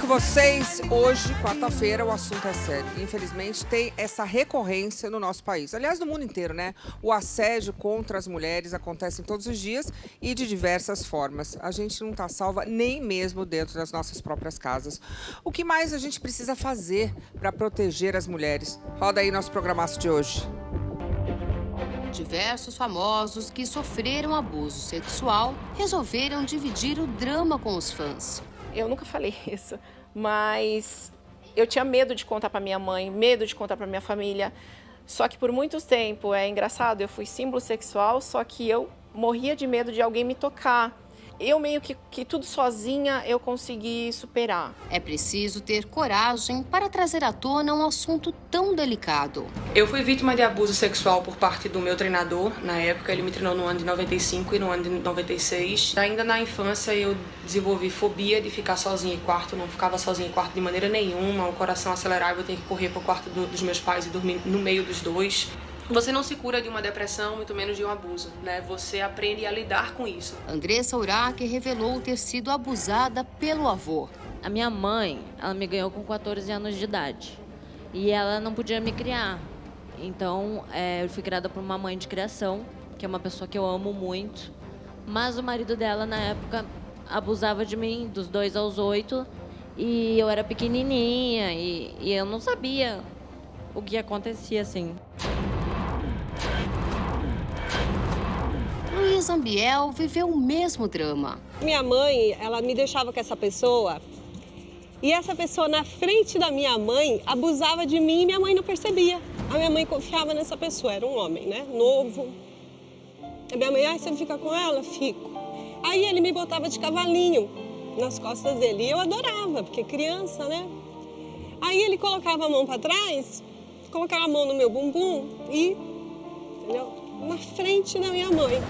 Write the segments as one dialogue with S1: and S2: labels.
S1: com vocês? Hoje, quarta-feira, o assunto é sério. Infelizmente, tem essa recorrência no nosso país. Aliás, no mundo inteiro, né? O assédio contra as mulheres acontece todos os dias e de diversas formas. A gente não está salva nem mesmo dentro das nossas próprias casas. O que mais a gente precisa fazer para proteger as mulheres? Roda aí nosso programaço de hoje.
S2: Diversos famosos que sofreram abuso sexual resolveram dividir o drama com os fãs.
S3: Eu nunca falei isso, mas eu tinha medo de contar para minha mãe, medo de contar para minha família. Só que por muito tempo, é engraçado, eu fui símbolo sexual, só que eu morria de medo de alguém me tocar. Eu meio que tudo sozinha eu consegui superar.
S2: É preciso ter coragem para trazer à tona um assunto tão delicado.
S4: Eu fui vítima de abuso sexual por parte do meu treinador. Na época, ele me treinou no ano de 95 e no ano de 96. Ainda na infância, eu desenvolvi fobia de ficar sozinha em quarto. Não ficava sozinha em quarto de maneira nenhuma. O coração acelerava, eu tinha que correr para o quarto dos meus pais e dormir no meio dos dois. Você não se cura de uma depressão, muito menos de um abuso, né? Você aprende a lidar com isso.
S2: Andressa Urach revelou ter sido abusada pelo avô.
S5: A minha mãe, ela me ganhou com 14 anos de idade. E ela não podia me criar. Então, eu fui criada por uma mãe de criação, que é uma pessoa que eu amo muito. Mas o marido dela, na época, abusava de mim, dos 2 aos 8. E eu era pequenininha e eu não sabia o que acontecia, assim.
S2: Luiz Ambiel viveu o mesmo drama.
S6: Minha mãe, ela me deixava com essa pessoa e essa pessoa na frente da minha mãe abusava de mim e minha mãe não percebia. A minha mãe confiava nessa pessoa, era um homem, né, novo. A minha mãe, você fica com ela? Fico. Aí ele me botava de cavalinho nas costas dele e eu adorava, porque criança, né? Aí ele colocava a mão para trás, colocava a mão no meu bumbum e, entendeu? Na frente da minha mãe.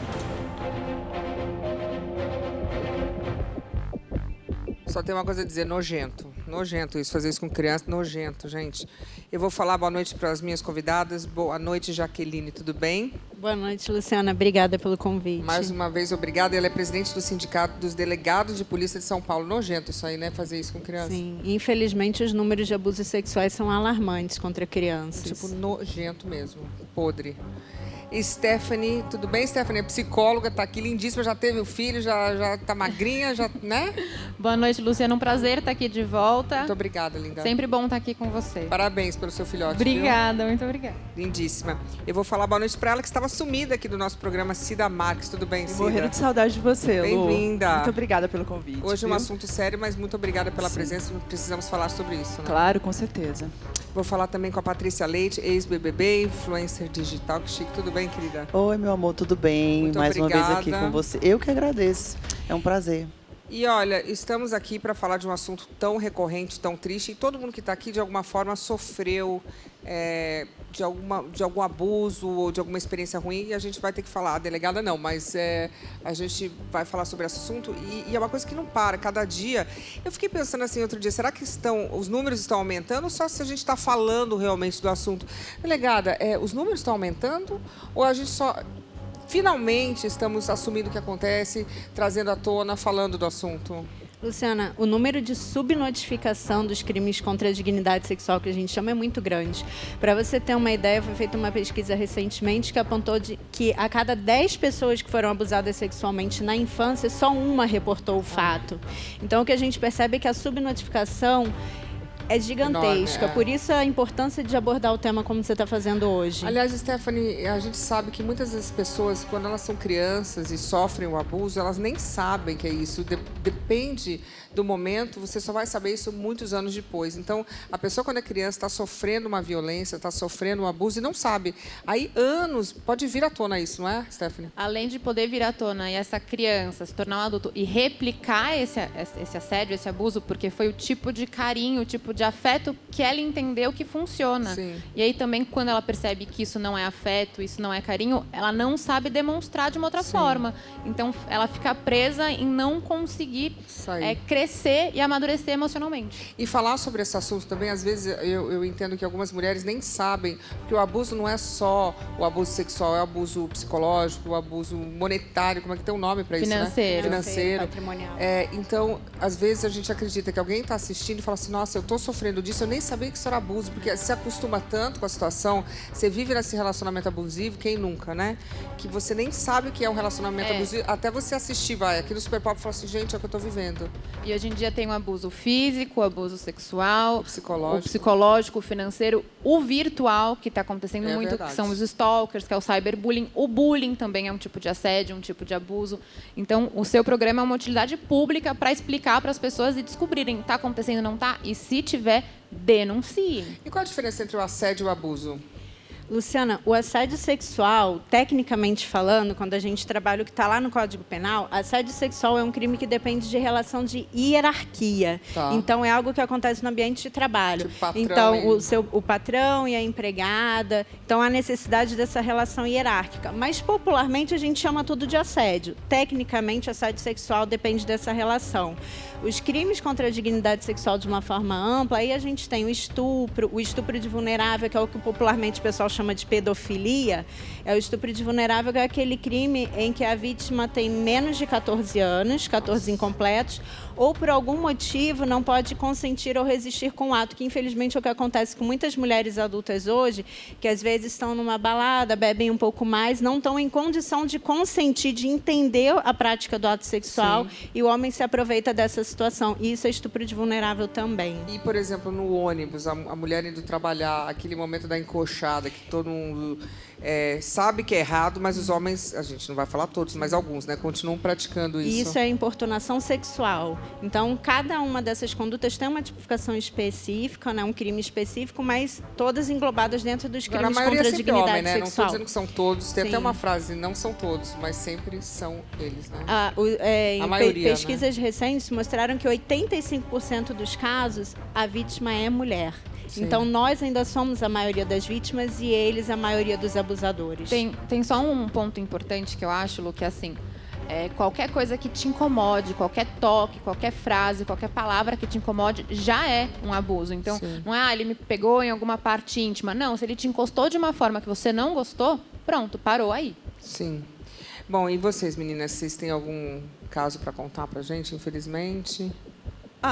S1: Só tem uma coisa a dizer, nojento. Nojento isso, fazer isso com criança, nojento, gente. Eu vou falar boa noite para as minhas convidadas. Boa noite, Jaqueline, tudo bem?
S7: Boa noite, Luciana. Obrigada pelo convite.
S1: Mais uma vez, obrigada. Ela é presidente do Sindicato dos Delegados de Polícia de São Paulo. Nojento isso aí, né? Fazer isso com criança.
S7: Sim, infelizmente os números de abusos sexuais são alarmantes contra crianças.
S1: Tipo, nojento mesmo, podre. Stephanie, tudo bem, Stephanie? É psicóloga, tá aqui lindíssima, já teve o filho, já tá magrinha, já, né?
S8: Boa noite, Luciana. Um prazer estar aqui de volta.
S1: Muito obrigada, linda.
S8: Sempre bom estar aqui com você.
S1: Parabéns pelo seu filhote.
S8: Obrigada,
S1: viu?
S8: muito obrigada.
S1: Lindíssima. Eu vou falar boa noite para ela, que estava sumida aqui do nosso programa, Cida Marques. Tudo bem, Cida?
S9: Morrendo de saudade de você, Lu.
S1: Bem-vinda.
S9: Muito obrigada pelo convite.
S1: Hoje é um
S9: viu?
S1: assunto sério, mas muito obrigada pela presença. Precisamos falar sobre isso, né?
S9: Claro, com certeza.
S1: Vou falar também com a Patrícia Leite, ex-BBB, influencer digital. Que chique. Tudo bem, querida?
S10: Oi, meu amor, tudo bem?
S1: Muito
S10: Mais
S1: obrigada.
S10: uma vez aqui com você. Eu que agradeço. É um prazer.
S1: E olha, estamos aqui para falar de um assunto tão recorrente, tão triste, e todo mundo que está aqui, de alguma forma, sofreu de algum abuso ou de alguma experiência ruim, e a gente vai ter que falar. A delegada não, mas a gente vai falar sobre esse assunto, e é uma coisa que não para, cada dia. Eu fiquei pensando assim outro dia, será que os números estão aumentando, ou só se a gente está falando realmente do assunto? Delegada, os números estão aumentando, ou a gente só... Finalmente estamos assumindo o que acontece, trazendo à tona, falando do assunto?
S7: Luciana, o número de subnotificação dos crimes contra a dignidade sexual que a gente chama é muito grande. Para você ter uma ideia, foi feita uma pesquisa recentemente que apontou que a cada 10 pessoas que foram abusadas sexualmente na infância, só uma reportou o fato. Então, o que a gente percebe é que a subnotificação é gigantesca,
S1: enorme,
S7: por isso a importância de abordar o tema como você está fazendo hoje.
S1: Aliás, Stephanie, a gente sabe que muitas das pessoas, quando elas são crianças e sofrem o abuso, elas nem sabem que é isso. Depende do momento, você só vai saber isso muitos anos depois. Então, a pessoa, quando é criança, está sofrendo uma violência, está sofrendo um abuso e não sabe. Aí, anos, pode vir à tona isso, não é, Stephanie?
S8: Além de poder vir à tona e essa criança se tornar um adulto e replicar esse assédio, esse abuso, porque foi o tipo de carinho, o tipo de afeto que ela entendeu que funciona.
S1: Sim.
S8: E aí também, quando ela percebe que isso não é afeto, isso não é carinho, ela não sabe demonstrar de uma outra forma. Então, ela fica presa em não conseguir crescer crescer e amadurecer emocionalmente.
S1: E falar sobre esse assunto também, às vezes eu entendo que algumas mulheres nem sabem, porque o abuso não é só o abuso sexual, é o abuso psicológico, o abuso monetário, como é que tem um nome para isso, né? Financeiro.
S7: Patrimonial.
S1: Então, às vezes a gente acredita que alguém está assistindo e fala assim, nossa, eu estou sofrendo disso, eu nem sabia que isso era abuso, porque se acostuma tanto com a situação, você vive nesse relacionamento abusivo, quem nunca, né? Que você nem sabe que é um relacionamento abusivo, até você assistir, vai, aqui no Super Pop e falar assim, gente, é o que eu estou vivendo.
S8: E hoje em dia tem o abuso físico, o abuso sexual,
S1: o
S8: psicológico, o financeiro, o virtual, que está acontecendo muito,
S1: verdade.
S8: que são os stalkers, que é o cyberbullying. O bullying também é um tipo de assédio, um tipo de abuso. Então, o seu programa é uma utilidade pública para explicar para as pessoas e descobrirem está acontecendo, não está? E se tiver, denunciem.
S1: E qual a diferença entre o assédio e o abuso?
S7: Luciana, o assédio sexual, tecnicamente falando, quando a gente trabalha o que está lá no Código Penal, assédio sexual é um crime que depende de relação de hierarquia.
S1: Tá.
S7: Então, é algo que acontece no ambiente de trabalho.
S1: Tipo patrão
S7: então,
S1: e...
S7: o patrão e a empregada. Então, há necessidade dessa relação hierárquica. Mas, popularmente, a gente chama tudo de assédio. Tecnicamente, assédio sexual depende dessa relação. Os crimes contra a dignidade sexual de uma forma ampla, aí a gente tem o estupro de vulnerável, que é o que popularmente o pessoal chama de pedofilia. O estupro de vulnerável é aquele crime em que a vítima tem menos de 14 anos, 14 incompletos, ou por algum motivo não pode consentir ou resistir com o ato, que infelizmente é o que acontece com muitas mulheres adultas hoje, que às vezes estão numa balada, bebem um pouco mais, não estão em condição de consentir, de entender a prática do ato sexual. Sim. E o homem se aproveita dessa situação. E isso é estupro de vulnerável também.
S1: E, por exemplo, no ônibus, a mulher indo trabalhar, aquele momento da encoxada, que todo mundo sabe que é errado, mas os homens, a gente não vai falar todos, mas alguns, né, continuam praticando isso.
S7: E isso é importunação sexual. Então, cada uma dessas condutas tem uma tipificação específica, né, um crime específico, mas todas englobadas dentro dos crimes contra a dignidade
S1: homem, né?
S7: sexual.
S1: Não estou dizendo que são todos. Tem
S7: Sim.
S1: até uma frase, não são todos, mas sempre são eles, né?
S7: A
S1: maioria,
S7: pesquisas recentes mostraram que 85% dos casos, a vítima é mulher. Sim. Então, nós ainda somos a maioria das vítimas e eles a maioria dos abusadores.
S8: Tem só um ponto importante que eu acho, Lu, que é assim, qualquer coisa que te incomode, qualquer toque, qualquer frase, qualquer palavra que te incomode, já é um abuso. Então, sim, não é, ele me pegou em alguma parte íntima. Não, se ele te encostou de uma forma que você não gostou, pronto, parou aí.
S1: Sim. Bom, e vocês, meninas, vocês têm algum caso para contar para a gente, infelizmente?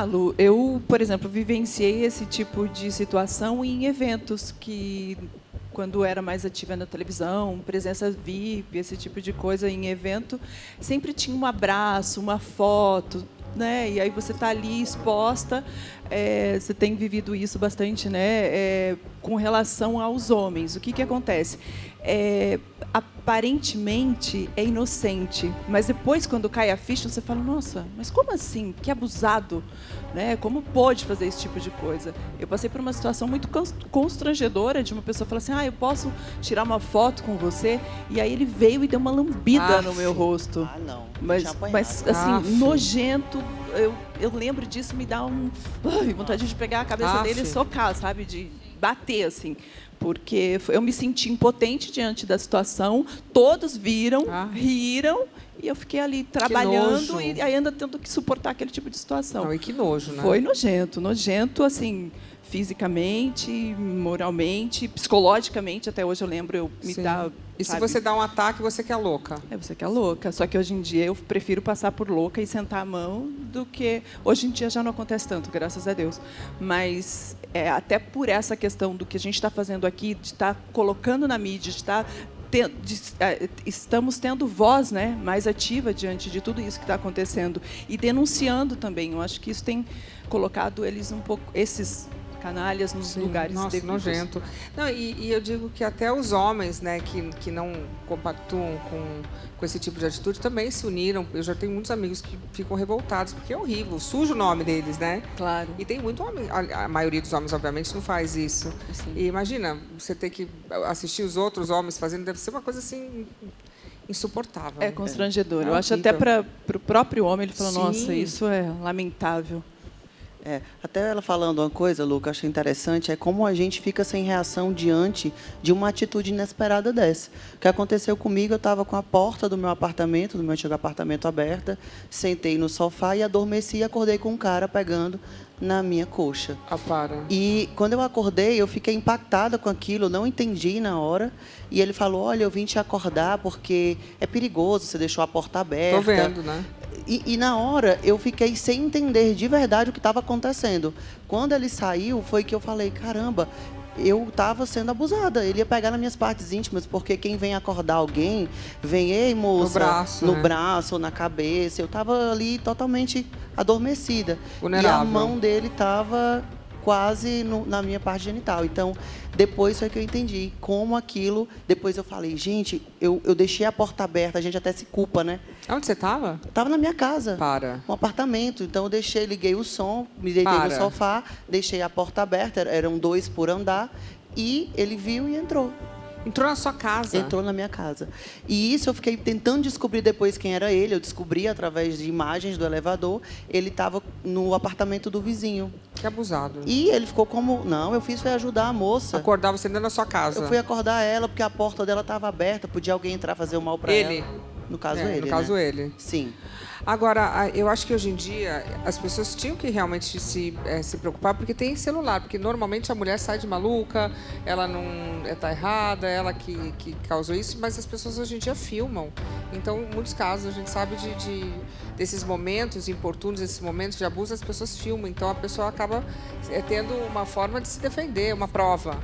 S9: Lu, eu, por exemplo, vivenciei esse tipo de situação em eventos que, quando era mais ativa na televisão, presença VIP, esse tipo de coisa em evento, sempre tinha um abraço, uma foto, né? E aí você está ali exposta, você tem vivido isso bastante, né? Com relação aos homens. O que acontece? Aparentemente é inocente, mas depois, quando cai a ficha, você fala, nossa, mas como assim? Que abusado, né? Como pode fazer esse tipo de coisa? Eu passei por uma situação muito constrangedora de uma pessoa falar assim, eu posso tirar uma foto com você? E aí ele veio e deu uma lambida no meu rosto.
S10: Não.
S9: Mas assim, nojento. Eu lembro disso, me dá vontade de pegar a cabeça dele e socar, sabe? De bater, assim. Porque eu me senti impotente diante da situação, todos viram, riram, e eu fiquei ali trabalhando e ainda tendo que suportar aquele tipo de situação.
S1: Não, e que nojo, né?
S9: Foi nojento, assim, fisicamente, moralmente, psicologicamente, até hoje eu lembro, me dá...
S1: E se você dá um ataque, você que é louca?
S9: Você que é louca. Só que hoje em dia eu prefiro passar por louca e sentar a mão do que... Hoje em dia já não acontece tanto, graças a Deus. Mas até por essa questão do que a gente está fazendo aqui, de estar colocando na mídia, estamos tendo voz, né, mais ativa diante de tudo isso que está acontecendo. E denunciando também. Eu acho que isso tem colocado eles um pouco... esses canalhas nos lugares devidos.
S1: Nojento. Não, e eu digo que até os homens, né, que não compactuam com esse tipo de atitude também se uniram. Eu já tenho muitos amigos que ficam revoltados, porque é horrível, suja o nome deles, né?
S9: Claro.
S1: E tem muito homem, a maioria dos homens, obviamente, não faz isso. Sim. E imagina, você ter que assistir os outros homens fazendo, deve ser uma coisa assim... insuportável.
S9: É constrangedor. Eu acho até para o próprio homem, ele fala, nossa, isso é lamentável.
S10: Até ela falando uma coisa, Lu, que eu achei interessante, é como a gente fica sem reação diante de uma atitude inesperada dessa. O que aconteceu comigo, eu estava com a porta do meu antigo apartamento aberta, sentei no sofá e adormeci e acordei com um cara pegando na minha coxa. E quando eu acordei, eu fiquei impactada com aquilo, não entendi na hora. E ele falou, olha, eu vim te acordar porque é perigoso, você deixou a porta aberta.
S1: Tô vendo, né?
S10: E na hora, eu fiquei sem entender de verdade o que estava acontecendo. Quando ele saiu, foi que eu falei, caramba, eu estava sendo abusada. Ele ia pegar nas minhas partes íntimas, porque quem vem acordar alguém, vem, ei, moça, no braço ou na cabeça. Eu estava ali totalmente adormecida.
S1: Vulnerável.
S10: E a mão dele estava quase na minha parte genital. Então, depois foi que eu entendi como aquilo... Depois eu falei, gente, eu deixei a porta aberta, a gente até se culpa, né?
S1: Onde você estava?
S10: Estava na minha casa. Um apartamento. Então, eu liguei o som, me deitei no sofá, deixei a porta aberta, eram 2 por andar, e ele viu e entrou.
S1: Entrou na sua casa?
S10: Entrou na minha casa. E isso eu fiquei tentando descobrir depois quem era ele. Eu descobri através de imagens do elevador. Ele estava no apartamento do vizinho.
S1: Que abusado.
S10: E ele ficou como... Não, eu fiz foi ajudar a moça.
S1: Acordar você dentro da sua casa.
S10: Eu fui acordar ela porque a porta dela estava aberta. Podia alguém entrar fazer o mal para ela. No caso, ele.
S1: No caso, ele.
S10: Sim.
S1: Agora, eu acho que hoje em dia as pessoas tinham que realmente se preocupar, porque tem celular, porque normalmente a mulher sai de maluca, ela não está errada, ela que causou isso, mas as pessoas hoje em dia filmam. Então, em muitos casos, a gente sabe desses momentos importunos, esses momentos de abuso, as pessoas filmam. Então, a pessoa acaba tendo uma forma de se defender, uma prova.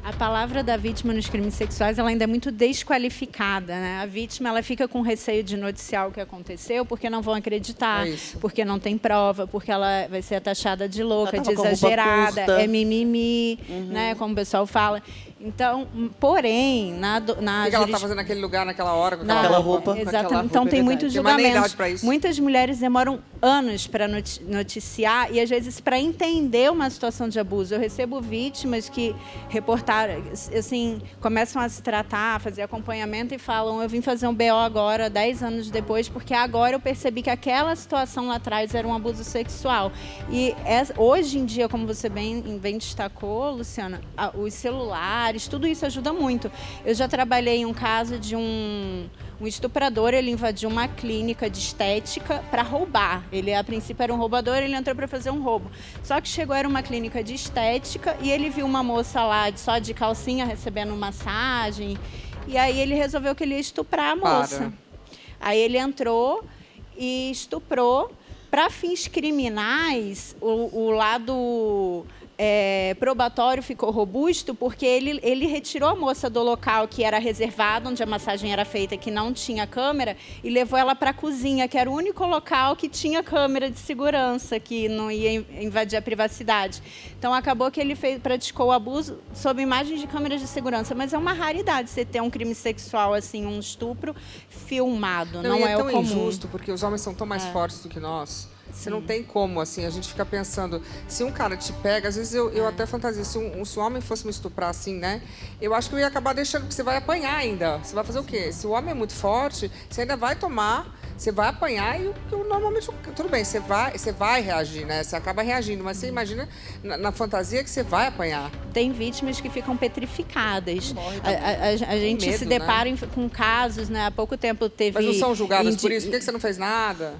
S7: A palavra da vítima nos crimes sexuais ela ainda é muito desqualificada, né? A vítima ela fica com receio de noticiar o que aconteceu porque não vão acreditar, porque não tem prova, porque ela vai ser taxada de louca, de exagerada, é mimimi, né? Como o pessoal fala. Então, porém,
S1: o que ela está fazendo naquele lugar, naquela hora, com
S10: aquela roupa?
S7: Exatamente. Então, tem muitos julgamentos. Muitas mulheres demoram anos para noticiar e, às vezes, para entender uma situação de abuso. Eu recebo vítimas que reportaram, assim, começam a se tratar, a fazer acompanhamento e falam, eu vim fazer um BO agora, 10 anos depois, porque agora eu percebi que aquela situação lá atrás era um abuso sexual. E hoje em dia, como você bem destacou, Luciana, os celulares, tudo isso ajuda muito. Eu já trabalhei em um caso de um estuprador, ele invadiu uma clínica de estética para roubar. Ele, a princípio, era um roubador, ele entrou para fazer um roubo. Só que chegou, era uma clínica de estética, e ele viu uma moça lá só de calcinha recebendo massagem, e aí ele resolveu que ele ia estuprar a moça. Aí ele entrou e estuprou. Para fins criminais, o lado... probatório ficou robusto porque ele retirou a moça do local que era reservado, onde a massagem era feita, que não tinha câmera, e levou ela para a cozinha, que era o único local que tinha câmera de segurança, que não ia invadir a privacidade. Então, acabou que ele praticou o abuso sob imagens de câmeras de segurança. Mas é uma raridade você ter um crime sexual, assim, um estupro filmado. Não é o comum.
S1: É tão injusto, porque os homens são tão mais fortes do que nós. Você não tem como, assim, a gente fica pensando, se um cara te pega, às vezes eu até fantasio, se um homem fosse me estuprar assim, né, eu acho que eu ia acabar deixando, porque você vai apanhar ainda. Você vai fazer o quê? Se o homem é muito forte, você ainda vai tomar, você vai apanhar e normalmente, tudo bem, você vai reagir, né, você acaba reagindo, mas você imagina na fantasia que você vai apanhar.
S7: Tem vítimas que ficam petrificadas. A gente medo, se depara, né, com casos, né, há pouco tempo teve...
S1: Mas não são julgadas por isso? Por que você não fez nada?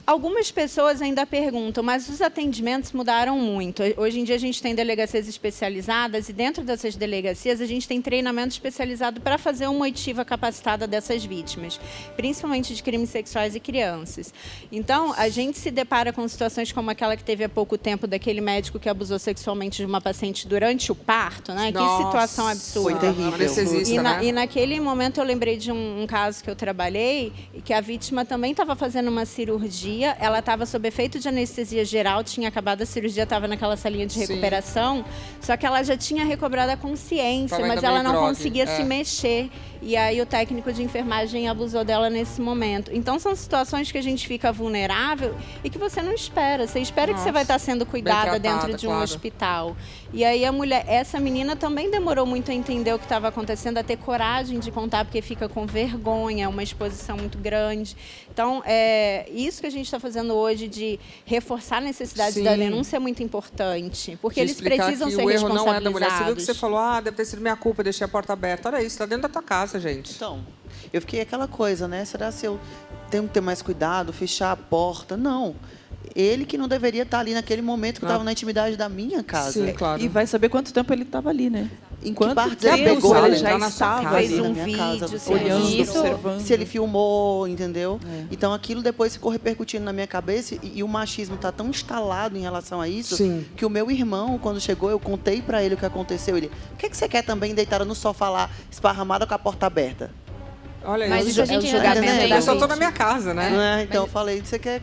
S7: Algumas pessoas ainda perguntam, mas os atendimentos mudaram muito. Hoje em dia a gente tem delegacias especializadas e dentro dessas delegacias a gente tem treinamento especializado para fazer uma oitiva capacitada dessas vítimas, principalmente de crimes sexuais e crianças. Então, a gente se depara com situações como aquela que teve há pouco tempo daquele médico que abusou sexualmente de uma paciente durante o parto, né?
S1: Nossa,
S7: que situação absurda.
S10: Foi terrível.
S7: E naquele momento eu lembrei de um caso que eu trabalhei e que a vítima também estava fazendo uma cirurgia. Ela estava sob efeito de anestesia geral, tinha acabado a cirurgia, estava naquela salinha de recuperação, só que ela já tinha recobrado a consciência, mas ela não conseguia se mexer. e aí o técnico de enfermagem abusou dela nesse momento. Então são situações que a gente fica vulnerável e que você não espera. Você espera que você vai estar sendo cuidada dentro de um hospital. E aí essa menina também demorou muito a entender o que estava acontecendo, a ter coragem de contar, porque fica com vergonha, é uma exposição muito grande. Então, isso que a gente está fazendo hoje de reforçar a necessidade da denúncia é muito importante, porque eles precisam ser responsabilizados. O erro não é da mulher.
S1: Você viu que você falou, deve ter sido minha culpa, deixei a porta aberta. Olha isso, está dentro da tua casa, gente.
S10: Então, eu fiquei aquela coisa, né? Será se eu tenho que ter mais cuidado, fechar a porta? Não. Ele que não deveria estar ali naquele momento que estava na intimidade da minha casa.
S1: Sim, claro.
S9: E vai saber quanto tempo ele estava ali, né?
S10: Enquanto parte ele pegou,
S9: ele já estava
S10: fez um vídeo, olhando, observando. Se ele filmou, entendeu? Então, aquilo depois ficou repercutindo na minha cabeça e o machismo está tão instalado em relação a isso que o meu irmão, quando chegou, eu contei para ele o que aconteceu. Ele, o que você quer também deitada no sofá lá, esparramada com a porta aberta?
S1: Olha,
S8: mas isso a gente
S1: eu só tô na minha casa, né?
S10: Então eu falei, você quer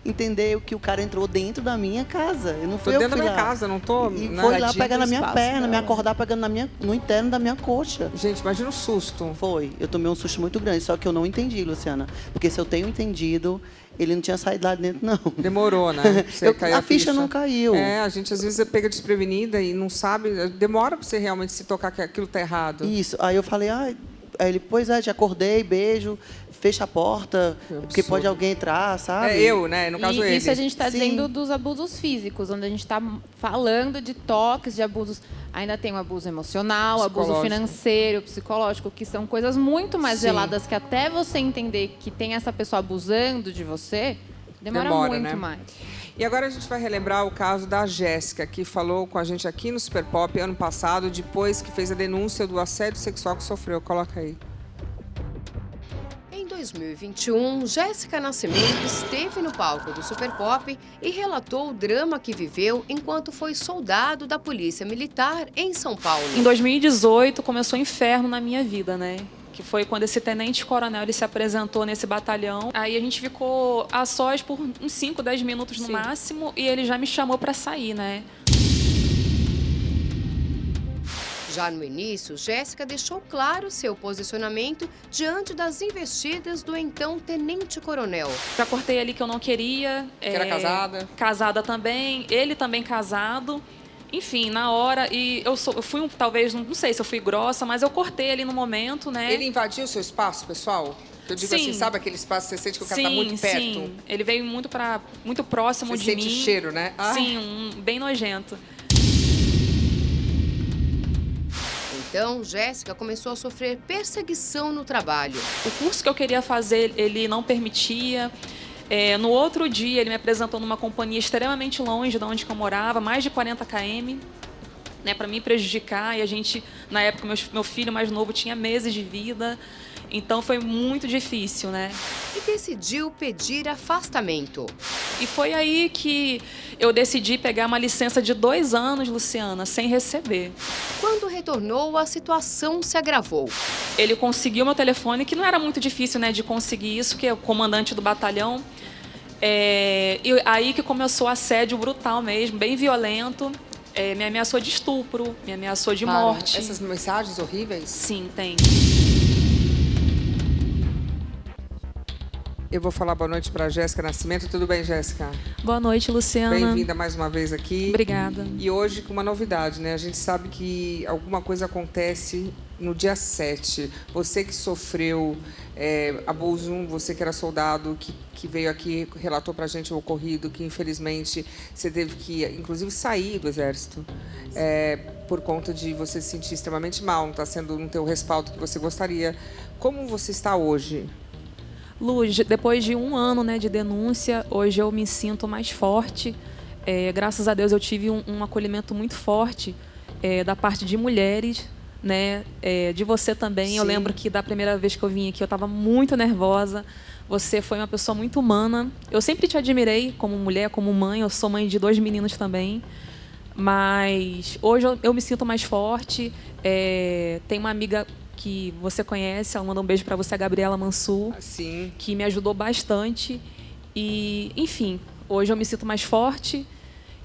S10: entender que o cara entrou dentro da minha casa? Eu não fui
S1: tô dentro da minha casa, não tô.
S10: E foi lá pegar na minha perna, me acordar pegando no interno da minha coxa.
S1: Gente, imagina o susto.
S10: Foi. Eu tomei um susto muito grande, só que eu não entendi, Luciana. Porque se eu tenho entendido, ele não tinha saído lá de dentro, não.
S1: Demorou, né?
S10: A ficha não caiu.
S1: A gente às vezes pega desprevenida e não sabe. Demora para você realmente se tocar que aquilo tá errado.
S10: Isso. Aí eu falei, aí ele, pois te acordei, beijo, fecha a porta, porque pode alguém entrar, sabe?
S1: Eu, né? No caso ele.
S8: Isso a gente está dizendo dos abusos físicos, onde a gente está falando de toques, de abusos. Ainda tem o abuso emocional, abuso financeiro, psicológico, que são coisas muito mais geladas que até você entender que tem essa pessoa abusando de você, demora muito, né? Mais.
S1: E agora a gente vai relembrar o caso da Jéssica, que falou com a gente aqui no Super Pop ano passado, depois que fez a denúncia do assédio sexual que sofreu. Coloca aí.
S2: Em 2021, Jéssica Nascimento esteve no palco do Super Pop e relatou o drama que viveu enquanto foi soldado da Polícia Militar em São Paulo.
S11: Em 2018, começou o inferno na minha vida, né? Que foi quando esse tenente-coronel ele se apresentou nesse batalhão. Aí a gente ficou a sós por uns 5, 10 minutos no máximo e ele já me chamou para sair, né?
S2: Já no início, Jéssica deixou claro seu posicionamento diante das investidas do então tenente-coronel.
S11: Já cortei ali que eu não queria.
S1: Que era casada.
S11: Casada também, ele também casado. Enfim, na hora, e eu fui, talvez, não sei se eu fui grossa, mas eu cortei ali no momento, né?
S1: Ele invadiu o seu espaço, pessoal? Eu digo assim, sabe aquele espaço que você sente que o cara tá muito perto?
S11: Sim, ele veio muito próximo de mim.
S1: Você sente o cheiro, né?
S11: Sim, bem nojento.
S2: Então, Jéssica começou a sofrer perseguição no trabalho.
S11: O curso que eu queria fazer, ele não permitia. No outro dia, ele me apresentou numa companhia extremamente longe de onde eu morava, mais de 40 km, né, para me prejudicar. E a gente, na época, meu filho mais novo tinha meses de vida. Então, foi muito difícil, né?
S2: E decidiu pedir afastamento.
S11: E foi aí que eu decidi pegar uma licença de 2 anos, Luciana, sem receber.
S2: Quando retornou, a situação se agravou.
S11: Ele conseguiu meu telefone, que não era muito difícil, né, de conseguir isso, que é o comandante do batalhão. E aí que começou o assédio brutal mesmo, bem violento. Me ameaçou de estupro, me ameaçou de morte.
S1: Essas mensagens horríveis?
S11: Sim, tem.
S1: Eu vou falar boa noite para a Jéssica Nascimento. Tudo bem, Jéssica?
S11: Boa noite, Luciana.
S1: Bem-vinda mais uma vez aqui.
S11: Obrigada.
S1: E hoje com uma novidade, né? A gente sabe que alguma coisa acontece no dia 7. Você que sofreu abuso, você que era soldado, que veio aqui, relatou para a gente o ocorrido, que infelizmente você teve que, inclusive, sair do Exército por conta de você se sentir extremamente mal, não está sendo no teu respaldo que você gostaria. Como você está hoje?
S11: Lu, depois de 1 ano, né, de denúncia, hoje eu me sinto mais forte. Graças a Deus eu tive um acolhimento muito forte da parte de mulheres, né, de você também. Sim. Eu lembro que da primeira vez que eu vim aqui eu estava muito nervosa. Você foi uma pessoa muito humana. Eu sempre te admirei como mulher, como mãe. Eu sou mãe de 2 meninos também. Mas hoje eu me sinto mais forte. Tem uma amiga que você conhece, ela manda um beijo para você, a Gabriela Mansur, que me ajudou bastante. E, enfim, hoje eu me sinto mais forte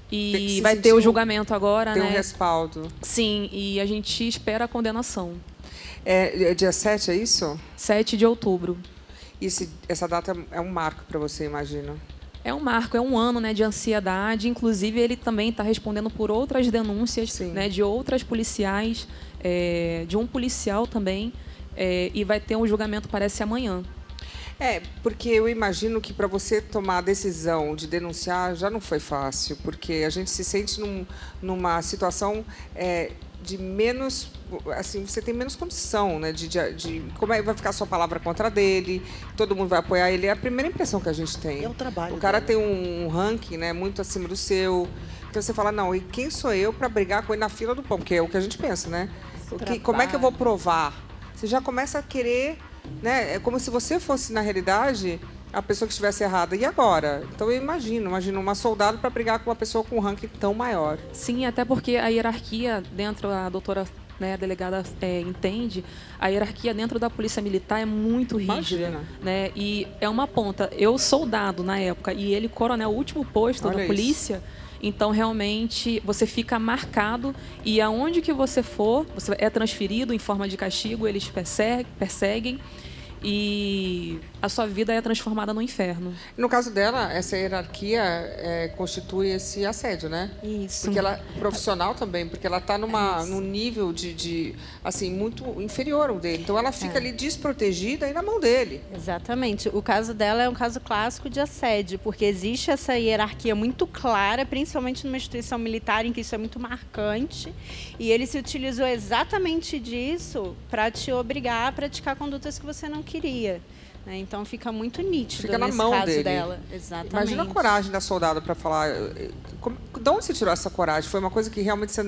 S11: e vai ter o julgamento agora,
S1: tem
S11: né?
S1: Tem um respaldo.
S11: Sim, e a gente espera a condenação.
S1: É dia 7, é isso?
S11: 7 de outubro.
S1: Essa data é um marco para você, imagino.
S11: É um marco, é um ano, né, de ansiedade. Inclusive, ele também está respondendo por outras denúncias, né, de outras policiais, de um policial também, e vai ter um julgamento, parece, amanhã.
S1: Porque eu imagino que para você tomar a decisão de denunciar já não foi fácil, porque a gente se sente numa situação de menos, assim, você tem menos condição, né, de como vai ficar a sua palavra contra dele, todo mundo vai apoiar ele, é a primeira impressão que a gente tem.
S10: É o trabalho.
S1: O cara tem um ranking, né, muito acima do seu, então você fala, não, e quem sou eu para brigar com ele na fila do pão? Porque é o que a gente pensa, né? Como é que eu vou provar? Você já começa a querer, né? É como se você fosse, na realidade, a pessoa que estivesse errada. E agora? Então, eu imagino uma soldado para brigar com uma pessoa com um ranking tão maior.
S11: Sim, até porque a hierarquia dentro, a doutora, né, a delegada entende, a hierarquia dentro da Polícia Militar é muito rígida. Né? E é uma ponta. Eu, soldado na época, e ele, coronel, o último posto da polícia. Então, realmente, você fica marcado e aonde que você for, você é transferido em forma de castigo, eles perseguem e a sua vida é transformada no inferno.
S1: No caso dela, essa hierarquia constitui esse assédio, né?
S7: Isso.
S1: Porque ela é profissional também, porque ela está num nível assim, muito inferior ao dele. Então, ela fica ali desprotegida e na mão dele.
S7: Exatamente. O caso dela é um caso clássico de assédio, porque existe essa hierarquia muito clara, principalmente numa instituição militar em que isso é muito marcante, e ele se utilizou exatamente disso para te obrigar a praticar condutas que você não queria. Então fica muito nítido
S1: fica
S7: nesse
S1: na mão
S7: caso
S1: dele.
S7: dela. Exatamente.
S1: Imagina a coragem da soldada para falar. De onde você tirou essa coragem? Foi uma coisa que realmente você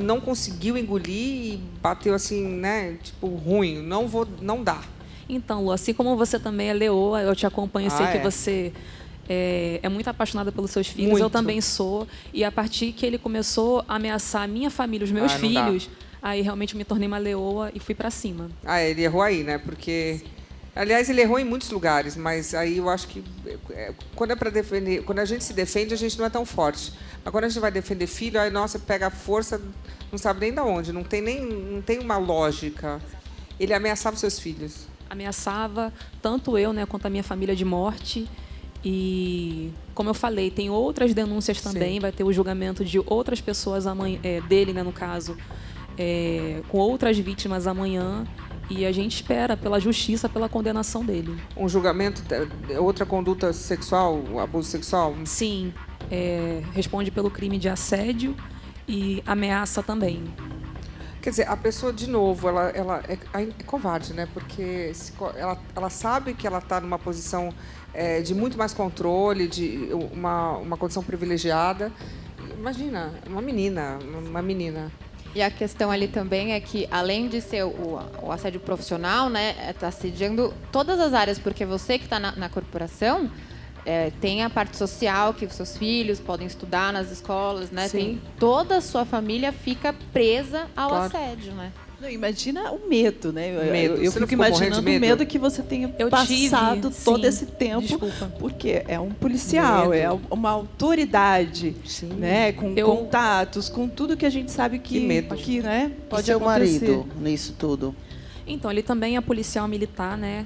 S1: não conseguiu engolir e bateu assim, né? Ruim. Não dá.
S11: Então, Lu, assim como você também é leoa, eu te acompanho, sei que você é muito apaixonada pelos seus filhos, muito. Eu também sou. E a partir que ele começou a ameaçar a minha família, os meus filhos, aí realmente me tornei uma leoa e fui para cima.
S1: Ele errou aí, né? Porque... Aliás, ele errou em muitos lugares, mas aí eu acho que quando é para defender, quando a gente se defende, a gente não é tão forte. Mas quando a gente vai defender filho, aí nossa, pega a força, não sabe nem de onde, não tem uma lógica. Ele ameaçava os seus filhos.
S11: Ameaçava tanto eu, né, quanto a minha família de morte. E como eu falei, tem outras denúncias também, Sim. Vai ter o julgamento de outras pessoas dele, né, no caso, com outras vítimas amanhã. E a gente espera pela justiça, pela condenação dele.
S1: Um julgamento, outra conduta sexual, abuso sexual?
S11: Sim, responde pelo crime de assédio e ameaça também.
S1: Quer dizer, a pessoa, de novo, ela é covarde, né? Porque ela sabe que ela está numa posição de muito mais controle, de uma condição privilegiada. Imagina, uma menina.
S8: E a questão ali também é que, além de ser o assédio profissional, né, está assediando todas as áreas, porque você que está na corporação tem a parte social, que os seus filhos podem estudar nas escolas, né? Tem, toda a sua família fica presa ao assédio, né?
S9: Não, imagina o medo, né? Eu
S1: fico
S9: imaginando o medo que você tenha passado todo esse tempo,
S11: Desculpa.
S9: Porque é um policial, é uma autoridade, né? Com contatos, com tudo que a gente sabe que
S1: medo.
S9: Aqui, né? Pode
S10: acontecer.
S9: Seu
S10: marido nisso tudo?
S11: Então, ele também é policial militar, né?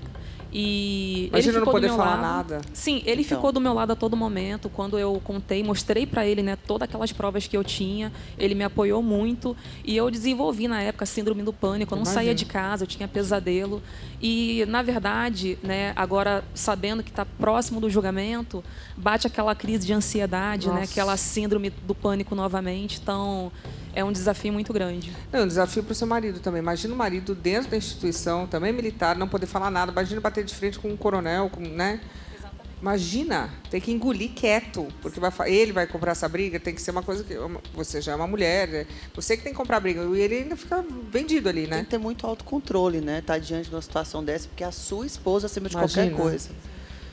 S11: E
S1: Imagina
S11: ele ficou
S1: não poder
S11: do meu
S1: falar
S11: lado.
S1: nada.
S11: Sim, ele ficou do meu lado a todo momento. Quando eu contei, mostrei para ele, né, todas aquelas provas que eu tinha. Ele me apoiou muito. E eu desenvolvi, na época, a síndrome do pânico. Eu não saía de casa, eu tinha pesadelo. E, na verdade, né, agora, sabendo que está próximo do julgamento, bate aquela crise de ansiedade, né, aquela síndrome do pânico novamente. Então, é um desafio muito grande.
S1: É um desafio para o seu marido também. Imagina o marido dentro da instituição, também militar, não poder falar nada. Imagina bater de frente com um coronel, né? Exatamente. Imagina, tem que engolir quieto, porque ele vai comprar essa briga, tem que ser uma coisa que... Você já é uma mulher, você que tem que comprar a briga. E ele ainda fica vendido ali, né?
S10: Tem que ter muito autocontrole, né? Tá diante de uma situação dessa, porque é a sua esposa acima de qualquer coisa.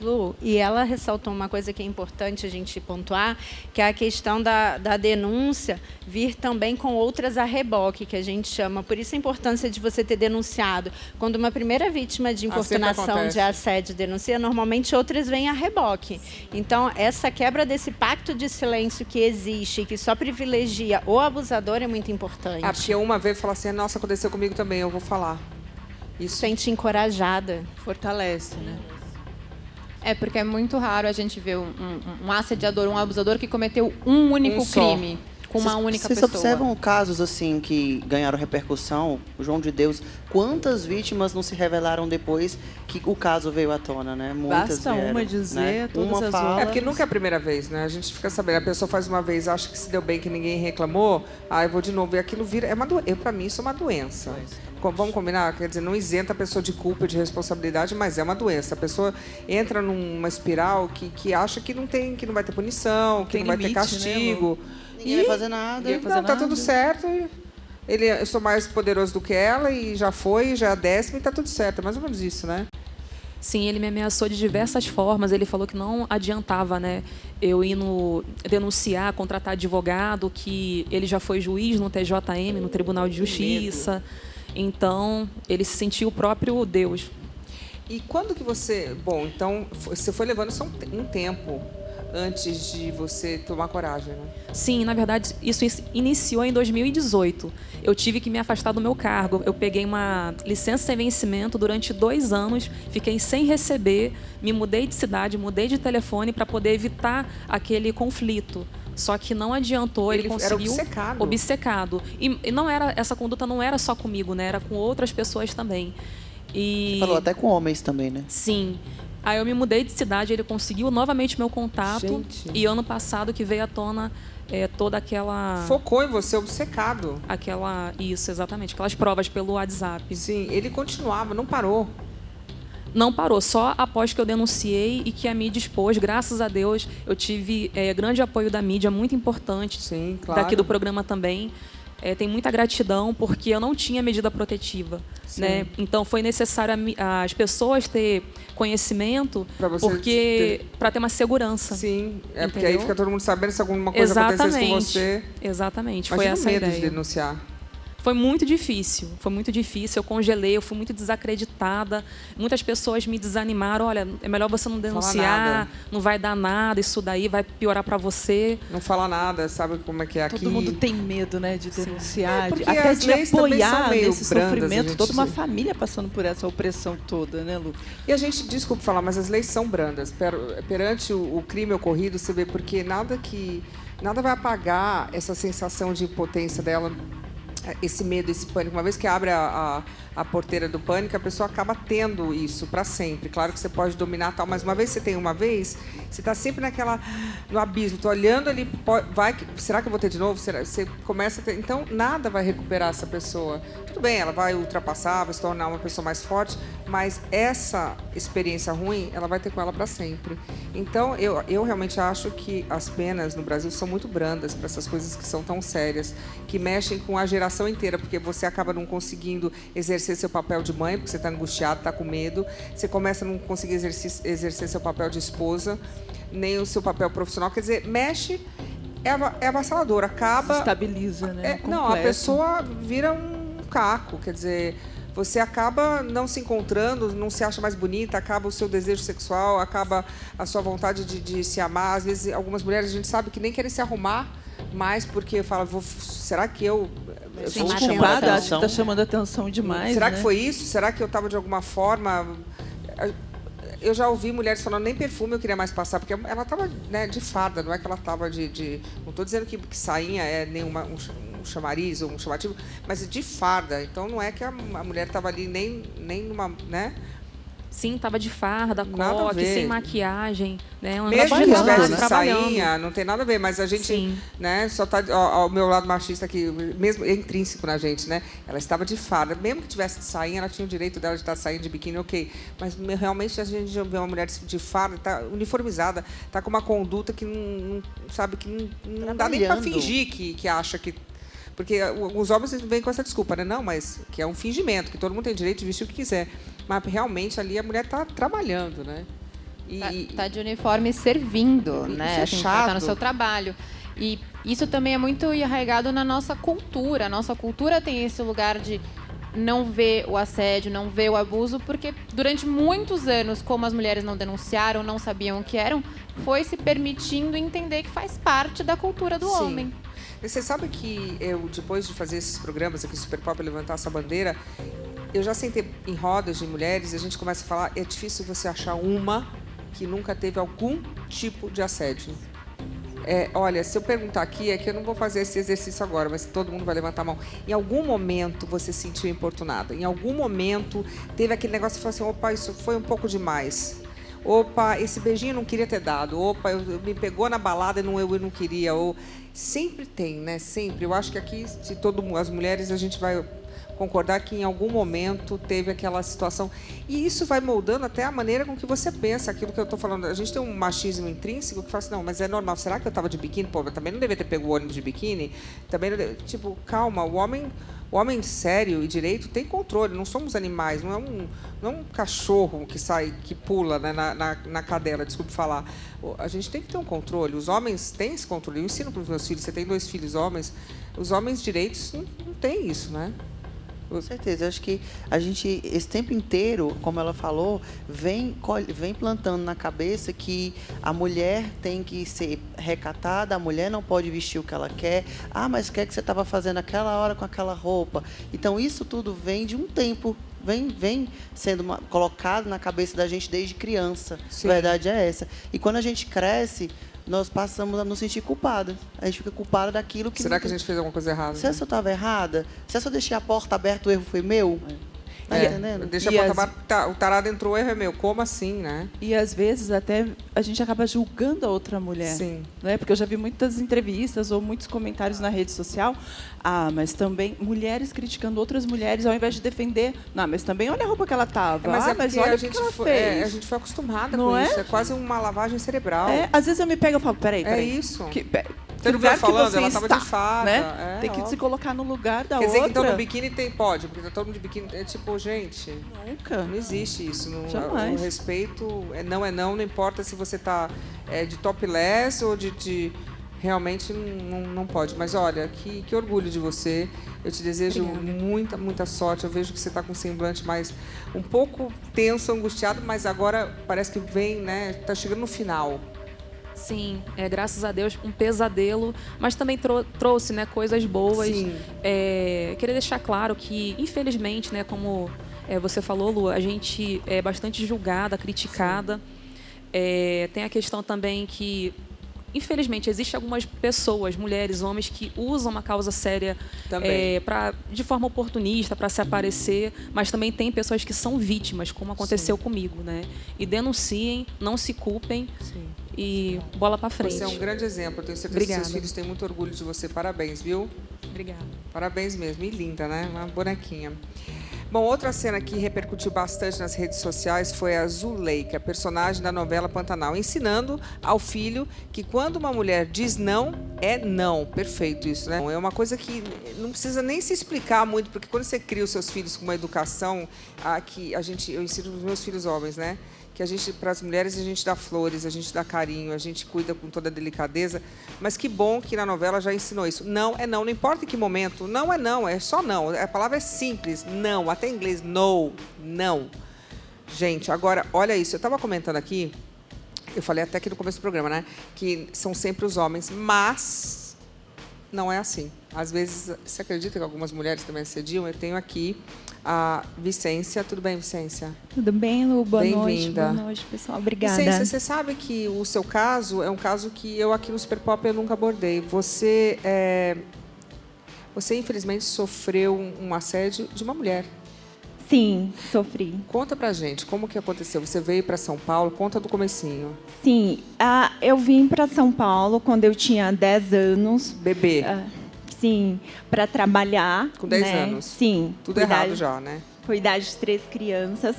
S7: Lu, e ela ressaltou uma coisa que é importante a gente pontuar, que é a questão da denúncia vir também com outras a reboque, que a gente chama. Por isso a importância de você ter denunciado. Quando uma primeira vítima de importunação, de assédio denuncia, normalmente outras vêm a reboque. Então, essa quebra desse pacto de silêncio que existe, que só privilegia o abusador, é muito importante.
S1: Porque uma vez fala assim, nossa, aconteceu comigo também, eu vou falar.
S7: Isso sente encorajada.
S9: Fortalece, né?
S8: É, porque é muito raro a gente ver um assediador, um abusador que cometeu um único crime com uma única pessoa.
S10: Vocês observam casos assim que ganharam repercussão, o João de Deus, quantas vítimas não se revelaram depois que o caso veio à tona, né? Muitas
S9: Basta
S10: vieram,
S9: uma dizer,
S10: né?
S9: todas
S10: uma
S9: as
S10: fala.
S9: outras.
S1: Porque nunca é a primeira vez, né? A gente fica sabendo, a pessoa faz uma vez, acha que se deu bem, que ninguém reclamou, eu vou de novo, e aquilo vira, para mim isso é uma doença. Vamos combinar? Quer dizer, não isenta a pessoa de culpa e de responsabilidade, mas é uma doença. A pessoa entra numa espiral que acha que não vai ter punição, que
S9: Tem
S1: não vai
S9: limite,
S1: ter castigo.
S10: Né, ninguém vai fazer nada.
S1: Não, tá tudo certo. Eu sou mais poderoso do que ela e já é a 10ª e tá tudo certo. É mais ou menos isso, né?
S11: Sim, ele me ameaçou de diversas formas. Ele falou que não adiantava, né, eu ir denunciar, contratar advogado, que ele já foi juiz no TJM, no Tribunal de Justiça. Então, ele se sentiu o próprio Deus.
S1: E quando que você... Bom, então, você foi levando só um tempo antes de você tomar coragem, né?
S11: Sim, na verdade, isso iniciou em 2018. Eu tive que me afastar do meu cargo. Eu peguei uma licença sem vencimento durante 2 anos, fiquei sem receber, me mudei de cidade, mudei de telefone para poder evitar aquele conflito. Só que não adiantou, ele conseguiu...
S1: Era
S11: obcecado. E não era, essa conduta não era só comigo, né? Era com outras pessoas também.
S10: Você falou até com homens também, né?
S11: Sim. Aí eu me mudei de cidade, ele conseguiu novamente meu contato.
S1: Gente.
S11: E ano passado que veio à tona toda aquela...
S1: Focou em você, obcecado.
S11: Isso, exatamente. Aquelas provas pelo WhatsApp.
S1: Sim, ele continuava, não parou.
S11: Não parou, só após que eu denunciei e que a mídia expôs. Graças a Deus, eu tive grande apoio da mídia, muito importante.
S1: Sim, claro.
S11: Daqui do programa também. Tem muita gratidão, porque eu não tinha medida protetiva. Né? Então, foi necessário as pessoas ter conhecimento para ter uma segurança.
S1: Sim, porque aí fica todo mundo sabendo se alguma coisa acontecesse com você.
S11: Exatamente,
S1: Imagina
S11: foi essa
S1: medo
S11: ideia.
S1: de denunciar.
S11: Foi muito difícil, eu congelei, eu fui muito desacreditada. Muitas pessoas me desanimaram, olha, é melhor você não denunciar, não vai dar nada, isso daí vai piorar para você.
S1: Não fala nada, sabe como é que é aqui?
S9: Todo mundo tem medo, né, de denunciar,
S1: até
S9: de apoiar nesse
S1: brandas,
S9: sofrimento, toda uma família passando por essa opressão toda, né, Lu?
S1: E a gente, desculpe falar, mas as leis são brandas. Perante o crime ocorrido, você vê, porque nada vai apagar essa sensação de impotência dela, esse medo, esse pânico. Uma vez que abre a porteira do pânico, a pessoa acaba tendo isso para sempre. Claro que você pode dominar tal, mas uma vez você tem você está sempre no abismo. Estou olhando ali, será que eu vou ter de novo? Você começa a ter, então nada vai recuperar essa pessoa. Tudo bem, ela vai ultrapassar, vai se tornar uma pessoa mais forte, mas essa experiência ruim, ela vai ter com ela para sempre. Então eu realmente acho que as penas no Brasil são muito brandas para essas coisas que são tão sérias, que mexem com a geração inteira, porque você acaba não conseguindo exercer seu papel de mãe, porque você está angustiado, está com medo. Você começa a não conseguir exercer seu papel de esposa, nem o seu papel profissional. Quer dizer, mexe, é avassalador. Acaba...
S9: Estabiliza, né?
S1: Não, a pessoa vira um caco. Quer dizer, você acaba não se encontrando, não se acha mais bonita, acaba o seu desejo sexual, acaba a sua vontade de se amar. Às vezes, algumas mulheres, a gente sabe que nem querem se arrumar mais, porque fala, será que eu
S9: sou culpada? Acho que está chamando a atenção demais.
S1: Será
S9: né?
S1: que foi isso? Será que eu estava de alguma forma... Eu já ouvi mulheres falando, nem perfume eu queria mais passar, porque ela estava, né, de farda, não é que ela estava de... Não estou dizendo que sainha é nenhuma um chamariz ou um chamativo, mas de farda. Então não é que a mulher estava ali nem numa... né?
S11: Sim, estava de farda, coque, sem maquiagem, né?
S1: Mesmo que estivesse de sainha, não tem nada a ver, mas a gente, né, só está ao meu lado machista aqui, mesmo é intrínseco na gente, né? Ela estava de farda, mesmo que tivesse de sainha, ela tinha o direito dela de estar saindo de biquíni, ok. Mas realmente a gente vê uma mulher de farda, está uniformizada, está com uma conduta que não sabe, que não dá nem para fingir que acha que... Porque os homens vêm com essa desculpa, né? Não, mas que é um fingimento, que todo mundo tem direito de vestir o que quiser. Mas realmente ali a mulher está trabalhando, né?
S8: Tá de uniforme servindo, né?
S1: Isso é
S8: Assim,
S1: chato.
S8: tá no seu trabalho. E isso também é muito arraigado na nossa cultura. A nossa cultura tem esse lugar de não ver o assédio, não ver o abuso, porque durante muitos anos, como as mulheres não denunciaram, não sabiam o que eram, foi se permitindo entender que faz parte da cultura do homem.
S1: E você sabe que eu, depois de fazer esses programas aqui, Super Pop, levantar essa bandeira, eu já sentei em rodas de mulheres e a gente começa a falar, é difícil você achar uma que nunca teve algum tipo de assédio. Olha, se eu perguntar aqui, é que eu não vou fazer esse exercício agora, mas todo mundo vai levantar a mão. Em algum momento você se sentiu importunada? Em algum momento teve aquele negócio que falou assim, opa, isso foi um pouco demais. Opa, esse beijinho eu não queria ter dado. Opa, me pegou na balada e eu não queria. Ou sempre tem, né? Sempre. Eu acho que aqui, se as mulheres, a gente vai concordar que em algum momento teve aquela situação. E isso vai moldando até a maneira com que você pensa, aquilo que eu estou falando. A gente tem um machismo intrínseco que fala assim, não, mas é normal. Será que eu estava de biquíni? Pô, eu também não devia ter pego o ônibus de biquíni. Também tipo, calma, o homem sério e direito tem controle, não somos animais, não é um cachorro que pula, né, na cadela, desculpe falar. A gente tem que ter um controle, os homens têm esse controle. Eu ensino para os meus filhos, você tem 2 filhos homens, os homens direitos não têm isso, né?
S10: Com certeza, eu acho que a gente, esse tempo inteiro, como ela falou, vem plantando na cabeça que a mulher tem que ser recatada, a mulher não pode vestir o que ela quer. Ah, mas o que é que você estava fazendo aquela hora com aquela roupa? Então, isso tudo vem de um tempo, vem sendo colocado na cabeça da gente desde criança.
S1: Sim.
S10: A verdade é essa. E quando a gente cresce, nós passamos a nos sentir culpada. A gente fica culpada daquilo que...
S1: Será que a gente fez alguma coisa errada?
S10: Se eu estava errada? Se eu só deixei a porta aberta, o erro foi meu? Tá entendendo?
S1: Deixa a porta aberta, o tarado entrou, o erro é meu. Como assim, né?
S9: E, às vezes, até a gente acaba julgando a outra mulher.
S1: Sim.
S9: Né? Porque eu já vi muitas entrevistas ou muitos comentários na rede social. Ah, mas também mulheres criticando outras mulheres ao invés de defender. Não, mas também olha a roupa que ela estava.
S1: Mas
S9: mas olha o que ela fez.
S1: A gente foi acostumada
S9: Não
S1: com
S9: é?
S1: isso. É quase uma lavagem cerebral.
S9: Às vezes eu me pego e falo, peraí.
S1: É isso.
S9: Que
S1: lugar
S9: lugar
S1: falando,
S9: que você
S1: ela estava
S9: está,
S1: de fada.
S9: né? Tem que se colocar no lugar da
S1: Quer
S9: outra.
S1: dizer que então no biquíni pode, porque todo mundo de biquíni é tipo, gente...
S9: Nunca.
S1: Não existe isso.
S9: Jamais.
S1: O respeito não importa se você está de topless ou de realmente não pode. Mas olha, que orgulho de você. Eu te desejo muita sorte. Eu vejo que você está com um semblante mais um pouco tenso, angustiado, mas agora parece que vem, né? Está chegando no final.
S11: Sim, graças a Deus, um pesadelo, mas também trouxe, né, coisas boas.
S1: Sim.
S11: Queria deixar claro que, infelizmente, né, como você falou, Lu, a gente é bastante julgada, criticada. Tem a questão também que, infelizmente, existem algumas pessoas, mulheres, homens, que usam uma causa séria de forma oportunista, para se aparecer, mas também tem pessoas que são vítimas, como aconteceu comigo, né? E denunciem, não se culpem.
S1: Sim.
S11: E bola para frente.
S1: Você é um grande exemplo. Eu tenho certeza que seus filhos têm muito orgulho de você. Parabéns, viu?
S11: Obrigada.
S1: Parabéns mesmo. E linda, né? Uma bonequinha. Bom, outra cena que repercutiu bastante nas redes sociais foi a Zuleika, personagem da novela Pantanal, ensinando ao filho que quando uma mulher diz não, é não. Perfeito isso, né? É uma coisa que não precisa nem se explicar muito, porque quando você cria os seus filhos com uma educação, eu ensino os meus filhos homens, né? Que para as mulheres a gente dá flores, a gente dá carinho, a gente cuida com toda a delicadeza, mas que bom que na novela já ensinou isso. Não é não importa em que momento, não, é só não. A palavra é simples, não, até em inglês, no, não. Gente, agora, olha isso, eu estava comentando aqui, eu falei até aqui no começo do programa, né, que são sempre os homens, mas não é assim. Às vezes, você acredita que algumas mulheres também assediam? Eu tenho aqui a Vicência. Tudo bem, Vicência?
S12: Tudo bem, Lu? Boa noite.
S1: Bem-vinda.
S12: Boa noite, pessoal. Obrigada.
S1: Vicência, você sabe que o seu caso é um caso que eu aqui no Super Pop eu nunca abordei. Você, infelizmente, sofreu um assédio de uma mulher.
S12: Sim, sofri.
S1: Conta pra gente, como que aconteceu? Você veio para São Paulo, conta do comecinho.
S12: Sim, eu vim para São Paulo quando eu tinha 10 anos.
S1: Bebê.
S12: Sim, para trabalhar.
S1: Com 10
S12: né?
S1: anos.
S12: Sim.
S1: Tudo errado já, né?
S12: Cuidar de 3 crianças.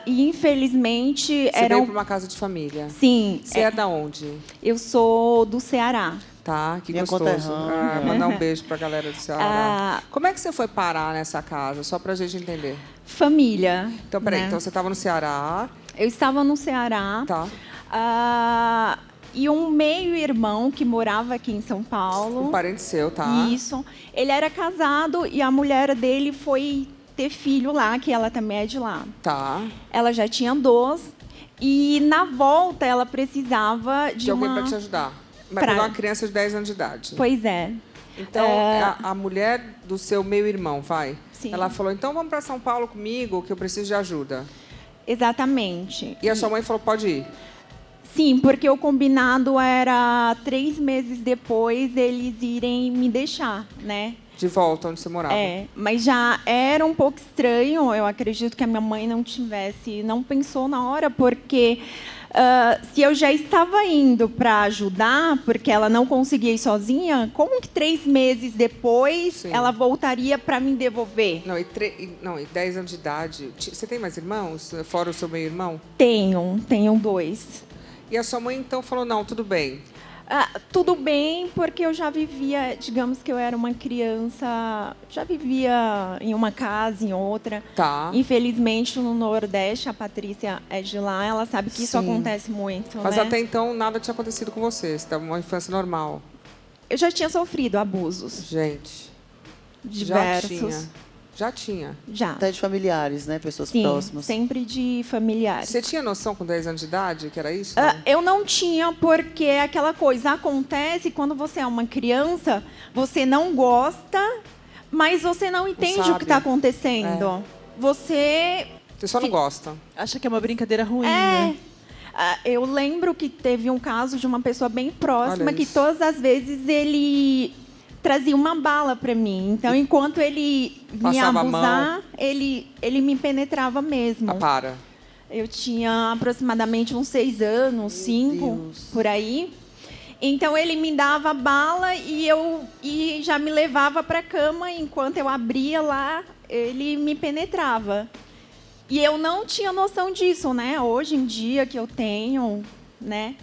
S12: E, infelizmente...
S1: Você veio para uma casa de família?
S12: Sim.
S1: Você é da onde?
S12: Eu sou do Ceará.
S1: Tá, que
S10: Minha
S1: gostoso. Mandar um beijo para a galera do Ceará. Como é que você foi parar nessa casa? Só para a gente entender.
S12: Família.
S1: Então, peraí.
S12: né?
S1: Então, você estava no Ceará,
S12: Eu estava no Ceará.
S1: Tá.
S12: E um meio-irmão que morava aqui em São Paulo.
S1: Um parente seu, tá?
S12: Isso. Ele era casado e a mulher dele foi ter filho lá, que ela também é de lá.
S1: Tá.
S12: Ela já tinha 2. E na volta ela precisava de
S1: alguém
S12: uma...
S1: para te ajudar. Mas pegar uma criança de 10 anos de idade.
S12: Pois é.
S1: Então, a mulher do seu meio-irmão, vai?
S12: Sim.
S1: Ela falou, então vamos para São Paulo comigo, que eu preciso de ajuda.
S12: Exatamente.
S1: E a sua mãe falou, pode ir?
S12: Sim, porque o combinado era 3 meses depois eles irem me deixar, né?
S1: De volta onde você morava.
S12: Mas já era um pouco estranho. Eu acredito que a minha mãe não pensou na hora, porque se eu já estava indo para ajudar, porque ela não conseguia ir sozinha, como que 3 meses depois ela voltaria para me devolver?
S1: Não, e 10 anos de idade. Você tem mais irmãos, fora o seu meio-irmão?
S12: Tenho 2.
S1: E a sua mãe, então, falou, não, tudo bem.
S12: Tudo bem, porque eu já vivia, digamos que eu era uma criança, já vivia em uma casa, em outra.
S1: Tá.
S12: Infelizmente, no Nordeste, a Patrícia é de lá, ela sabe que isso acontece muito.
S1: Mas
S12: né?
S1: até então, nada tinha acontecido com você. Você estava uma infância normal.
S12: Eu já tinha sofrido abusos.
S1: Gente.
S12: Diversos.
S1: Já tinha?
S12: Já.
S10: Até de familiares, né? Pessoas próximas.
S12: Sempre de familiares.
S1: Você tinha noção com 10 anos de idade que era isso?
S12: Eu não tinha, porque aquela coisa acontece quando você é uma criança, você não gosta, mas você não entende o que está acontecendo. Você
S1: só não gosta.
S9: Acha que é uma brincadeira ruim, né?
S12: Eu lembro que teve um caso de uma pessoa bem próxima
S1: Olha
S12: que
S1: isso.
S12: todas as vezes ele trazia uma bala para mim. Então, enquanto ele vinha
S1: Passava a
S12: abusar,
S1: mão.
S12: ele me penetrava mesmo.
S1: Para.
S12: Eu tinha aproximadamente uns 6 anos, 5, por aí. Então, ele me dava bala e já me levava para a cama. Enquanto eu abria lá, ele me penetrava. E eu não tinha noção disso, né? Hoje em dia que eu tenho, né?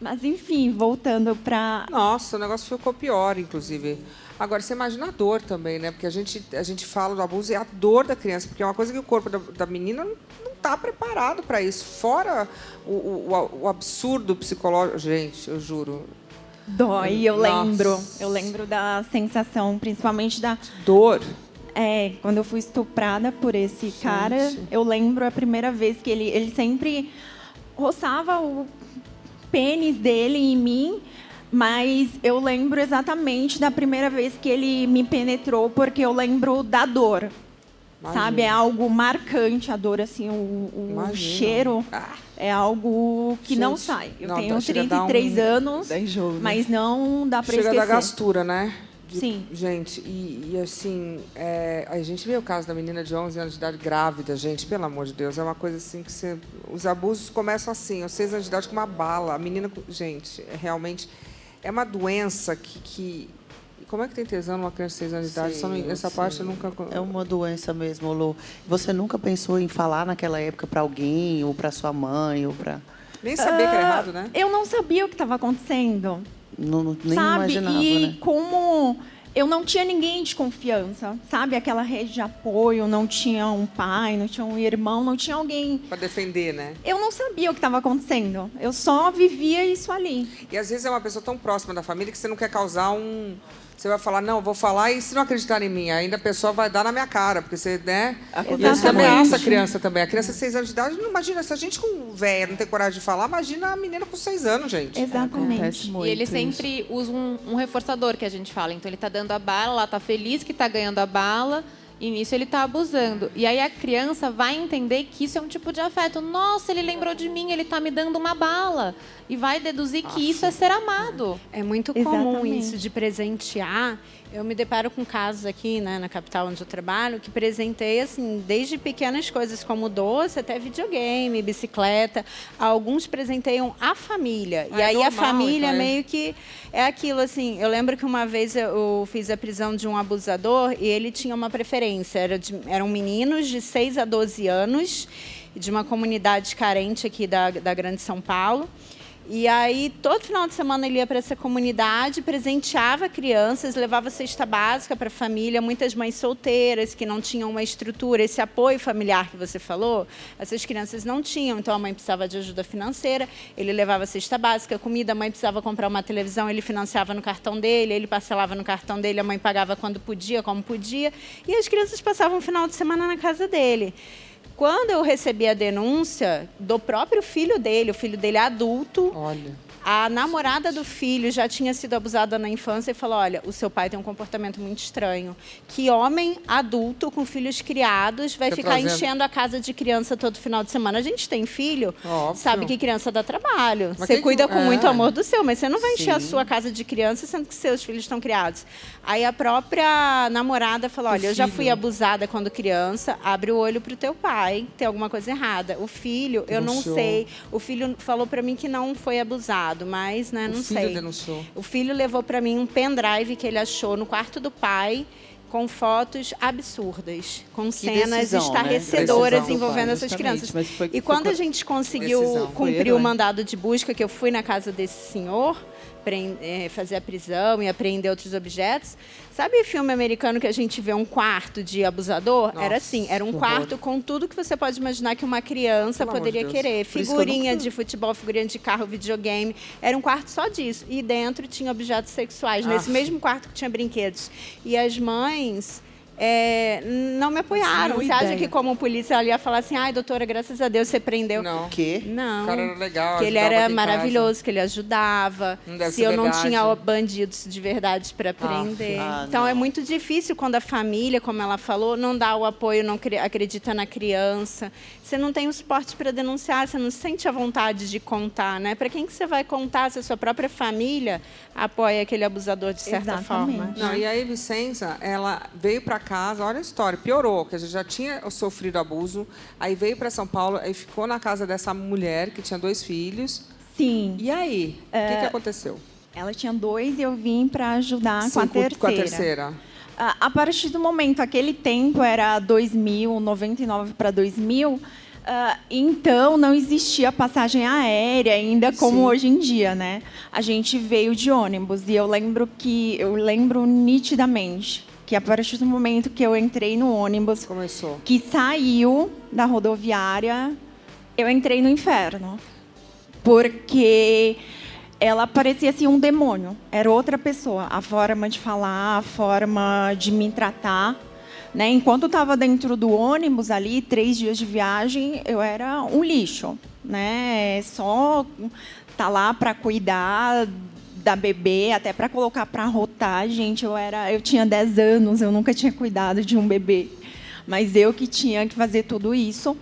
S12: Mas, enfim, voltando para...
S1: Nossa, o negócio ficou pior, inclusive. Agora, você imagina a dor também, né? Porque a gente fala do abuso e a dor da criança, porque é uma coisa que o corpo da menina não está preparado para isso. Fora o absurdo psicológico. Gente, eu juro.
S12: Dói, eu
S1: Nossa.
S12: lembro. Eu lembro da sensação, principalmente da...
S1: Dor.
S12: Quando eu fui estuprada por esse cara, eu lembro a primeira vez que ele sempre roçava o pênis dele em mim, mas eu lembro exatamente da primeira vez que ele me penetrou, porque eu lembro da dor.
S1: Imagina.
S12: Sabe? É algo marcante a dor, assim, o cheiro é algo que não sai. Eu tenho 33 anos, mas não dá para esquecer.
S1: Chega da gastura, né?
S12: Sim.
S1: Gente, e assim, a gente vê o caso da menina de 11 anos de idade grávida, gente, pelo amor de Deus, é uma coisa assim que os abusos começam assim, aos 6 anos de idade com uma bala. A menina, gente, realmente é uma doença que como é que tem tesão numa criança de 6 anos de idade? Essa parte eu nunca...
S10: É uma doença mesmo, Lu. Você nunca pensou em falar naquela época para alguém, ou para sua mãe, ou para...
S1: Nem sabia que era errado, né?
S12: Eu não sabia o que estava acontecendo.
S10: Nem
S12: sabe?
S10: imaginava,
S12: E
S10: né?
S12: como eu não tinha ninguém de confiança, sabe? Aquela rede de apoio, não tinha um pai, não tinha um irmão, não tinha alguém...
S1: Para defender, né?
S12: Eu não sabia o que estava acontecendo. Eu só vivia isso ali.
S1: E às vezes é uma pessoa tão próxima da família que você não quer causar um... Você vai falar, não, vou falar, e se não acreditar em mim, ainda a pessoa vai dar na minha cara, porque você, né? E você ameaça a criança também. A criança de 6 anos de idade, não imagina, se a gente com velha não tem coragem de falar, imagina a menina com 6 anos, gente.
S12: Exatamente.
S8: E ele sempre usa um reforçador, que a gente fala. Então, ele está dando a bala, ela está feliz que está ganhando a bala, e nisso ele está abusando. E aí a criança vai entender que isso é um tipo de afeto. Nossa, ele lembrou de mim, ele está me dando uma bala. E vai deduzir que isso é ser amado.
S7: É muito comum isso de presentear. Eu me deparo com casos aqui, né, na capital onde eu trabalho, que presentei, assim, desde pequenas coisas como doce até videogame, bicicleta. Alguns presenteiam a família. E aí a família meio que é aquilo, assim. Eu lembro que uma vez eu fiz a prisão de um abusador e ele tinha uma preferência. Eram meninos de 6 a 12 anos, de uma comunidade carente aqui da Grande São Paulo. E aí, todo final de semana ele ia para essa comunidade, presenteava crianças, levava cesta básica para a família, muitas mães solteiras que não tinham uma estrutura, esse apoio familiar que você falou, essas crianças não tinham, então a mãe precisava de ajuda financeira, ele levava cesta básica, comida, a mãe precisava comprar uma televisão, ele financiava no cartão dele, ele parcelava no cartão dele, a mãe pagava quando podia, como podia, e as crianças passavam o final de semana na casa dele. Quando eu recebi a denúncia do próprio filho dele, o filho dele é adulto, a namorada do filho já tinha sido abusada na infância e falou, olha, o seu pai tem um comportamento muito estranho. Que homem adulto com filhos criados vai ficar enchendo a casa de criança todo final de semana? A gente tem filho, sabe que criança dá trabalho. Mas você cuida com muito amor do seu, mas você não vai encher a sua casa de criança sendo que seus filhos estão criados. Aí a própria namorada falou, olha, eu já fui abusada quando criança, abre o olho pro teu pai, tem alguma coisa errada. O filho, eu não sei. O filho falou para mim que não foi abusado, mas, né, não sei. O filho
S1: denunciou.
S7: O filho levou para mim um pendrive que ele achou no quarto do pai, com fotos absurdas, com cenas estarrecedoras envolvendo essas crianças. E quando a gente conseguiu cumprir o mandado de busca, que eu fui na casa desse senhor, fazer a prisão e apreender outros objetos. Sabe filme americano que a gente vê um quarto de abusador? Nossa, era assim, era um quarto com tudo que você pode imaginar que uma criança poderia querer. Figurinha de futebol, figurinha de carro, videogame. Era um quarto só disso. E dentro tinha objetos sexuais, nesse mesmo quarto que tinha brinquedos. E as mães... não me apoiaram. Você acha que como polícia ela ia falar assim, ai, doutora, graças a Deus você prendeu?
S1: Não.
S10: O quê?
S7: Não.
S1: O cara era legal,
S7: que ele era maravilhoso, que ele ajudava. Se eu não tinha bandidos de verdade para prender. Então é muito difícil quando a família, como ela falou, não dá o apoio, não acredita na criança. Você não tem o suporte para denunciar, você não sente a vontade de contar, né? Para quem que você vai contar se a sua própria família apoia aquele abusador de certa forma?
S1: Não, e aí, Vicenza, ela veio para casa, olha a história, piorou, que a gente já tinha sofrido abuso, aí veio para São Paulo, aí ficou na casa dessa mulher que tinha 2 filhos.
S12: Sim.
S1: E aí, o que aconteceu?
S12: Ela tinha 2 e eu vim para ajudar com a terceira.
S1: Com a terceira.
S12: A partir do momento, aquele tempo era 2000, 99 para 2000, então não existia passagem aérea ainda como hoje em dia, né? A gente veio de ônibus e eu lembro nitidamente que a partir do momento que eu entrei no ônibus, que saiu da rodoviária, eu entrei no inferno, porque ela parecia assim um demônio, era outra pessoa, a forma de falar, a forma de me tratar, né? Enquanto eu estava dentro do ônibus ali, 3 dias de viagem, eu era um lixo, né? Só tá lá para cuidar da bebê, até para colocar para rotar, gente, eu tinha 10 anos, eu nunca tinha cuidado de um bebê, mas eu que tinha que fazer tudo isso.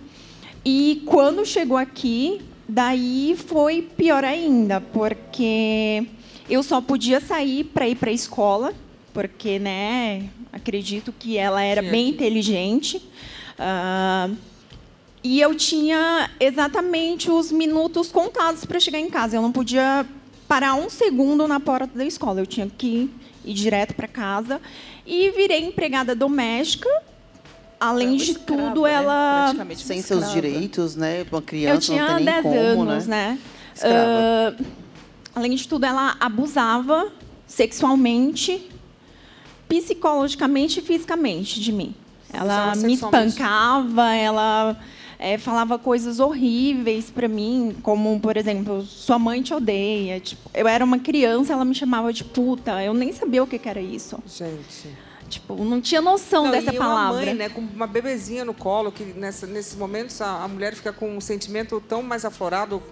S12: E quando chegou aqui, daí foi pior ainda, porque eu só podia sair para ir para a escola, porque, né, acredito que ela era bem inteligente. E eu tinha exatamente os minutos contados para chegar em casa. Eu não podia parar um segundo na porta da escola. Eu tinha que ir direto para casa. E virei empregada doméstica. Além de tudo, ela...
S10: Sem seus direitos, né? Uma criança
S12: eu tinha
S10: não tem nem
S12: 10
S10: como,
S12: anos, né?
S10: Escrava.
S12: Além de tudo, ela abusava sexualmente, psicologicamente e fisicamente de mim. Ela me espancava, ela falava coisas horríveis para mim, como, por exemplo, sua mãe te odeia. Tipo, eu era uma criança, ela me chamava de puta. Eu nem sabia o que era isso.
S1: Gente...
S12: Tipo, não tinha noção dessa palavra.
S1: Uma mãe, né, com uma bebezinha no colo, que nesses momentos a mulher fica com um sentimento tão mais aflorado.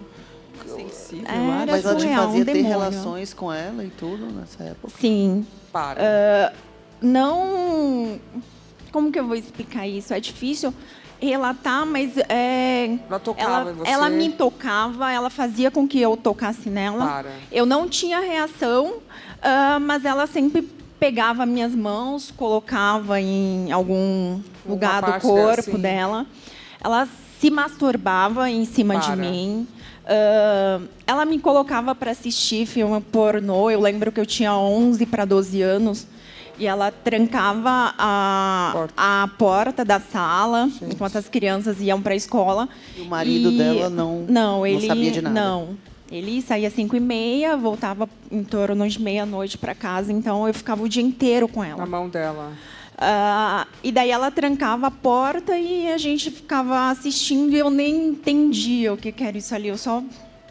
S10: Sensível, mas ela te fazia ter relações com ela e tudo nessa época?
S12: Sim. Não... Como que eu vou explicar isso? É difícil relatar, mas
S1: ela tocava em você.
S12: Ela me tocava, ela fazia com que eu tocasse nela. Eu não tinha reação, mas ela sempre pegava minhas mãos, colocava em algum lugar do corpo dela. Ela se masturbava em cima de mim. Ela me colocava para assistir filme pornô. Eu lembro que eu tinha 11 para 12 anos. E ela trancava a porta da sala, enquanto as crianças iam para a escola.
S10: E o marido dela não sabia de nada?
S12: Não. Ele saía às 5h30, voltava em torno de meia-noite para casa, então eu ficava o dia inteiro com ela.
S1: Na mão dela.
S12: E daí ela trancava a porta e a gente ficava assistindo e eu nem entendia o que era isso ali, eu só,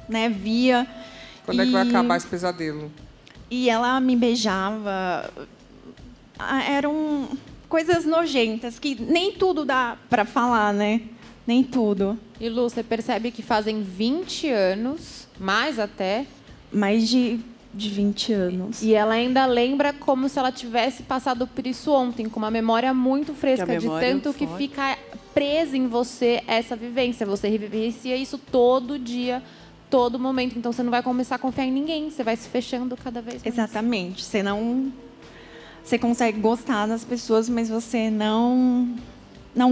S12: né, via.
S1: Quando é que vai acabar esse pesadelo?
S12: E ela me beijava. Eram coisas nojentas, que nem tudo dá para falar, né? Nem tudo.
S8: E, Lu, você percebe que fazem 20 anos, mais até.
S12: Mais de 20 anos.
S8: E ela ainda lembra como se ela tivesse passado por isso ontem, com uma memória muito fresca, de tanto que fica presa em você essa vivência. Você vivencia isso todo dia, todo momento. Então, você não vai começar a confiar em ninguém. Você vai se fechando cada vez mais.
S12: Exatamente. Você consegue gostar das pessoas, mas você não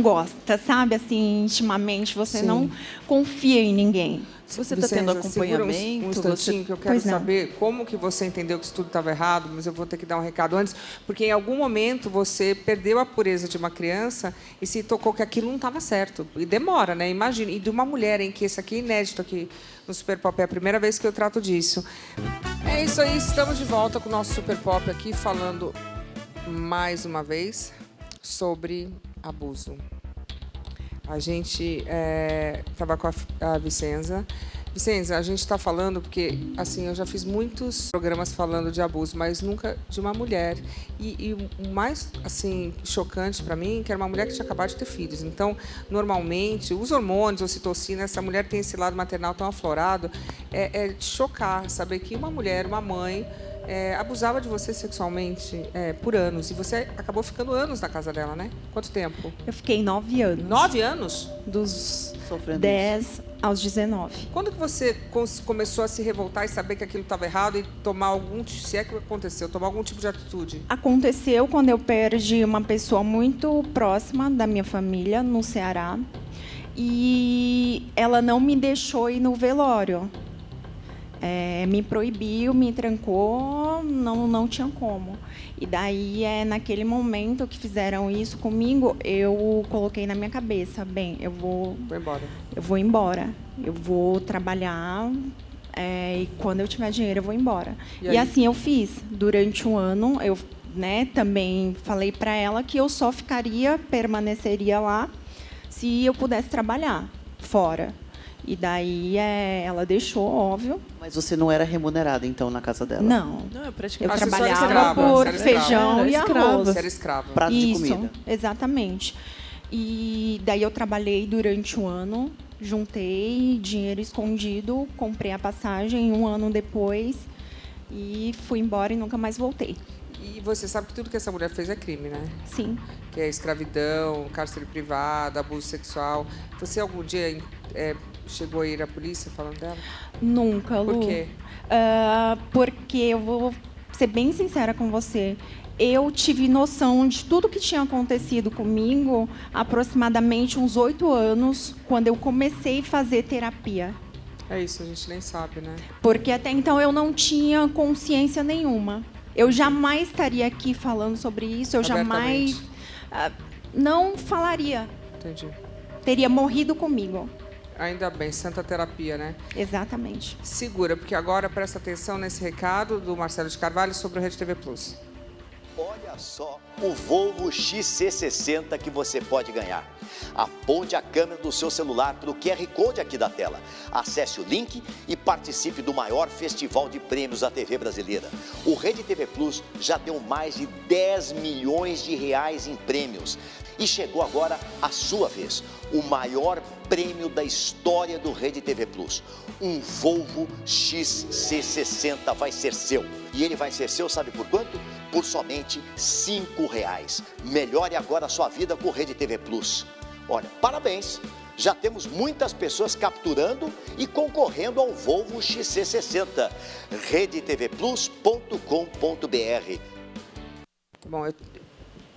S12: gosta, sabe? Assim, intimamente, você não confia em ninguém.
S9: Você está tendo acompanhamento?
S1: Um instantinho que eu quero saber como que você entendeu que isso tudo estava errado, mas eu vou ter que dar um recado antes, porque em algum momento você perdeu a pureza de uma criança e se tocou que aquilo não estava certo. E demora, né? Imagina. E de uma mulher, em que isso aqui é inédito aqui no Super Pop, é a primeira vez que eu trato disso. É isso aí, estamos de volta com o nosso Super Pop aqui, falando mais uma vez sobre abuso. A gente estava com a Vicenza. Vicenza, a gente está falando porque, assim, eu já fiz muitos programas falando de abuso, mas nunca de uma mulher. E o mais, assim, chocante para mim, que era uma mulher que tinha acabado de ter filhos. Então, normalmente, os hormônios, a ocitocina, essa mulher tem esse lado maternal tão aflorado, é de chocar saber que uma mulher, uma mãe, abusava de você sexualmente por anos. E você acabou ficando anos na casa dela, né? Quanto tempo?
S12: Eu fiquei 9 anos.
S1: 9 anos?
S12: Dos 10 aos 19.
S1: Quando que você começou a se revoltar e saber que aquilo estava errado e tomar se é que aconteceu, tomar algum tipo de atitude?
S12: Aconteceu quando eu perdi uma pessoa muito próxima da minha família, no Ceará. E ela não me deixou ir no velório. Me proibiu, me trancou, não tinha como. E daí, naquele momento que fizeram isso comigo, eu coloquei na minha cabeça, bem, eu vou
S1: embora.
S12: Eu vou embora. Eu vou trabalhar e quando eu tiver dinheiro eu vou embora. E assim eu fiz. Durante um ano, eu também falei para ela que eu só permaneceria lá se eu pudesse trabalhar fora. E daí ela deixou, óbvio.
S10: Mas você não era remunerada, então, na casa dela?
S12: Não.
S1: Eu
S12: trabalhava por feijão e arroz.
S1: Você era escrava.
S10: Prato de comida.
S12: Exatamente. E daí eu trabalhei durante um ano, juntei dinheiro escondido, comprei a passagem 1 ano depois e fui embora e nunca mais voltei.
S1: E você sabe que tudo que essa mulher fez é crime, né?
S12: Sim.
S1: Que é escravidão, cárcere privado, abuso sexual. Você algum dia chegou a ir à polícia falando dela?
S12: Nunca, Lu.
S1: Por quê?
S12: Porque eu vou ser bem sincera com você. Eu tive noção de tudo que tinha acontecido comigo aproximadamente uns 8 anos, quando eu comecei a fazer terapia.
S1: É isso, a gente nem sabe, né?
S12: Porque até então eu não tinha consciência nenhuma. Eu jamais estaria aqui falando sobre isso, eu jamais não falaria.
S1: Entendi.
S12: Teria morrido comigo.
S1: Ainda bem, santa terapia, né?
S12: Exatamente.
S1: Segura, porque agora presta atenção nesse recado do Marcelo de Carvalho sobre o Rede TV Plus.
S13: Olha só o Volvo XC60 que você pode ganhar. Aponte a câmera do seu celular para o QR Code aqui da tela. Acesse o link e participe do maior festival de prêmios da TV brasileira. O Rede TV Plus já deu mais de 10 milhões de reais em prêmios. E chegou agora a sua vez, o maior prêmio da história do Rede TV Plus. Um Volvo XC60 vai ser seu. E ele vai ser seu, sabe por quanto? Por somente R$ 5,00. Melhore agora a sua vida com o Rede TV Plus. Olha, parabéns! Já temos muitas pessoas capturando e concorrendo ao Volvo XC60. redetvplus.com.br.
S1: Bom, eu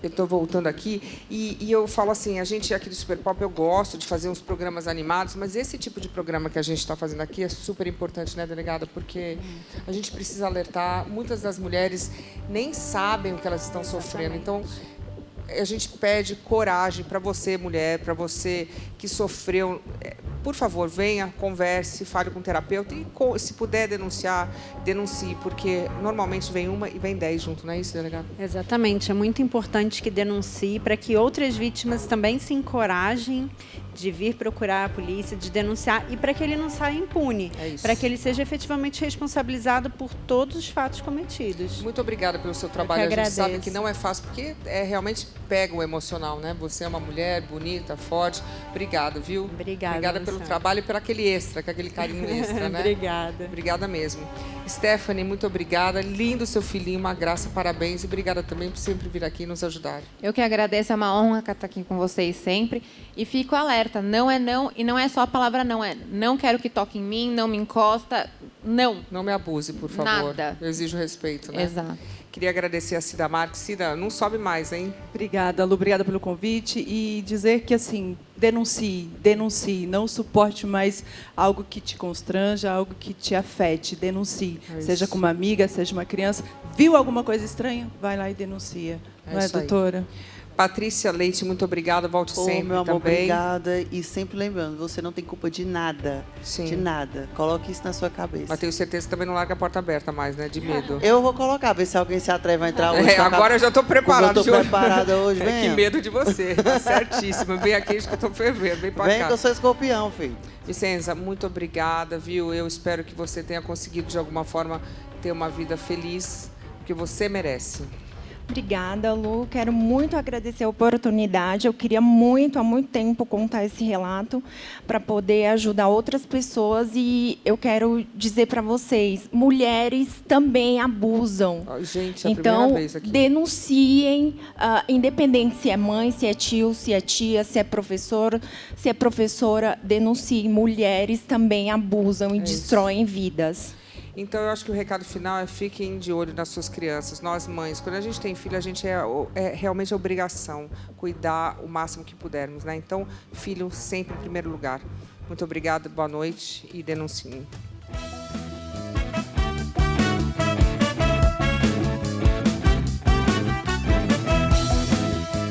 S1: estou voltando aqui e eu falo assim, a gente aqui do Super Pop, eu gosto de fazer uns programas animados, mas esse tipo de programa que a gente está fazendo aqui é super importante, né, delegada? Porque a gente precisa alertar, muitas das mulheres nem sabem o que elas estão sofrendo, então a gente pede coragem para você, mulher, para você que sofreu, por favor, venha, converse, fale com o terapeuta e, se puder denunciar, denuncie, porque normalmente vem uma e vem 10 junto, não é isso, delegado?
S7: Exatamente. É muito importante que denuncie para que outras vítimas também se encorajem de vir procurar a polícia, de denunciar e para que ele não saia impune, para que ele seja efetivamente responsabilizado por todos os fatos cometidos.
S1: Muito obrigada pelo seu trabalho. A gente sabe que não é fácil, porque realmente pega o emocional, né? Você é uma mulher bonita, forte. Obrigada, viu? Obrigada pelo trabalho e por aquele extra, com aquele carinho extra, né?
S7: Obrigada.
S1: Obrigada mesmo. Stephanie, muito obrigada. Lindo seu filhinho, uma graça, parabéns. E obrigada também por sempre vir aqui e nos ajudar.
S8: Eu que agradeço, é uma honra estar aqui com vocês sempre. E fico alerta, não é não, e não é só a palavra não, é não quero que toque em mim, não me encosta, não.
S1: Não me abuse, por favor.
S8: Nada.
S1: Eu exijo respeito, né?
S8: Exato.
S1: Queria agradecer a Cida Marques. Cida, não sobe mais, hein?
S9: Obrigada, Lu. Obrigada pelo convite. E dizer que, assim, denuncie. Não suporte mais algo que te constranja, algo que te afete. Denuncie. Seja com uma amiga, seja uma criança. Viu alguma coisa estranha? Vai lá e denuncia. Não é, doutora?
S1: Patrícia Leite, muito obrigada. Volte sempre
S10: meu amor,
S1: também.
S10: obrigada. E sempre lembrando, você não tem culpa de nada.
S1: Sim.
S10: De nada. Coloque isso na sua cabeça.
S1: Mas tenho certeza que também não larga a porta aberta mais, né? De medo.
S10: Eu vou colocar, ver se alguém se atreve a entrar hoje.
S1: Agora eu já estou preparada.
S10: Eu estou preparada hoje, vem.
S1: Que medo de você. Tá certíssimo. Vem aqui, acho que eu estou fervendo. Vem pra cá.
S10: Vem que eu sou escorpião, filho.
S1: Vicenza, muito obrigada, viu? Eu espero que você tenha conseguido, de alguma forma, ter uma vida feliz, porque você merece.
S14: Obrigada, Lu. Quero muito agradecer a oportunidade. Eu queria muito, há muito tempo, contar esse relato para poder ajudar outras pessoas. E eu quero dizer para vocês, mulheres também abusam.
S1: Gente, é a
S14: então,
S1: primeira vez aqui.
S14: Denunciem, independente se é mãe, se é tio, se é tia, se é professor, se é professora, denunciem. Mulheres também abusam e destroem vidas.
S1: Então, eu acho que o recado final é fiquem de olho nas suas crianças. Nós, mães, quando a gente tem filho, a gente é realmente obrigação cuidar o máximo que pudermos, né? Então, filho sempre em primeiro lugar. Muito obrigada, boa noite e denunciem.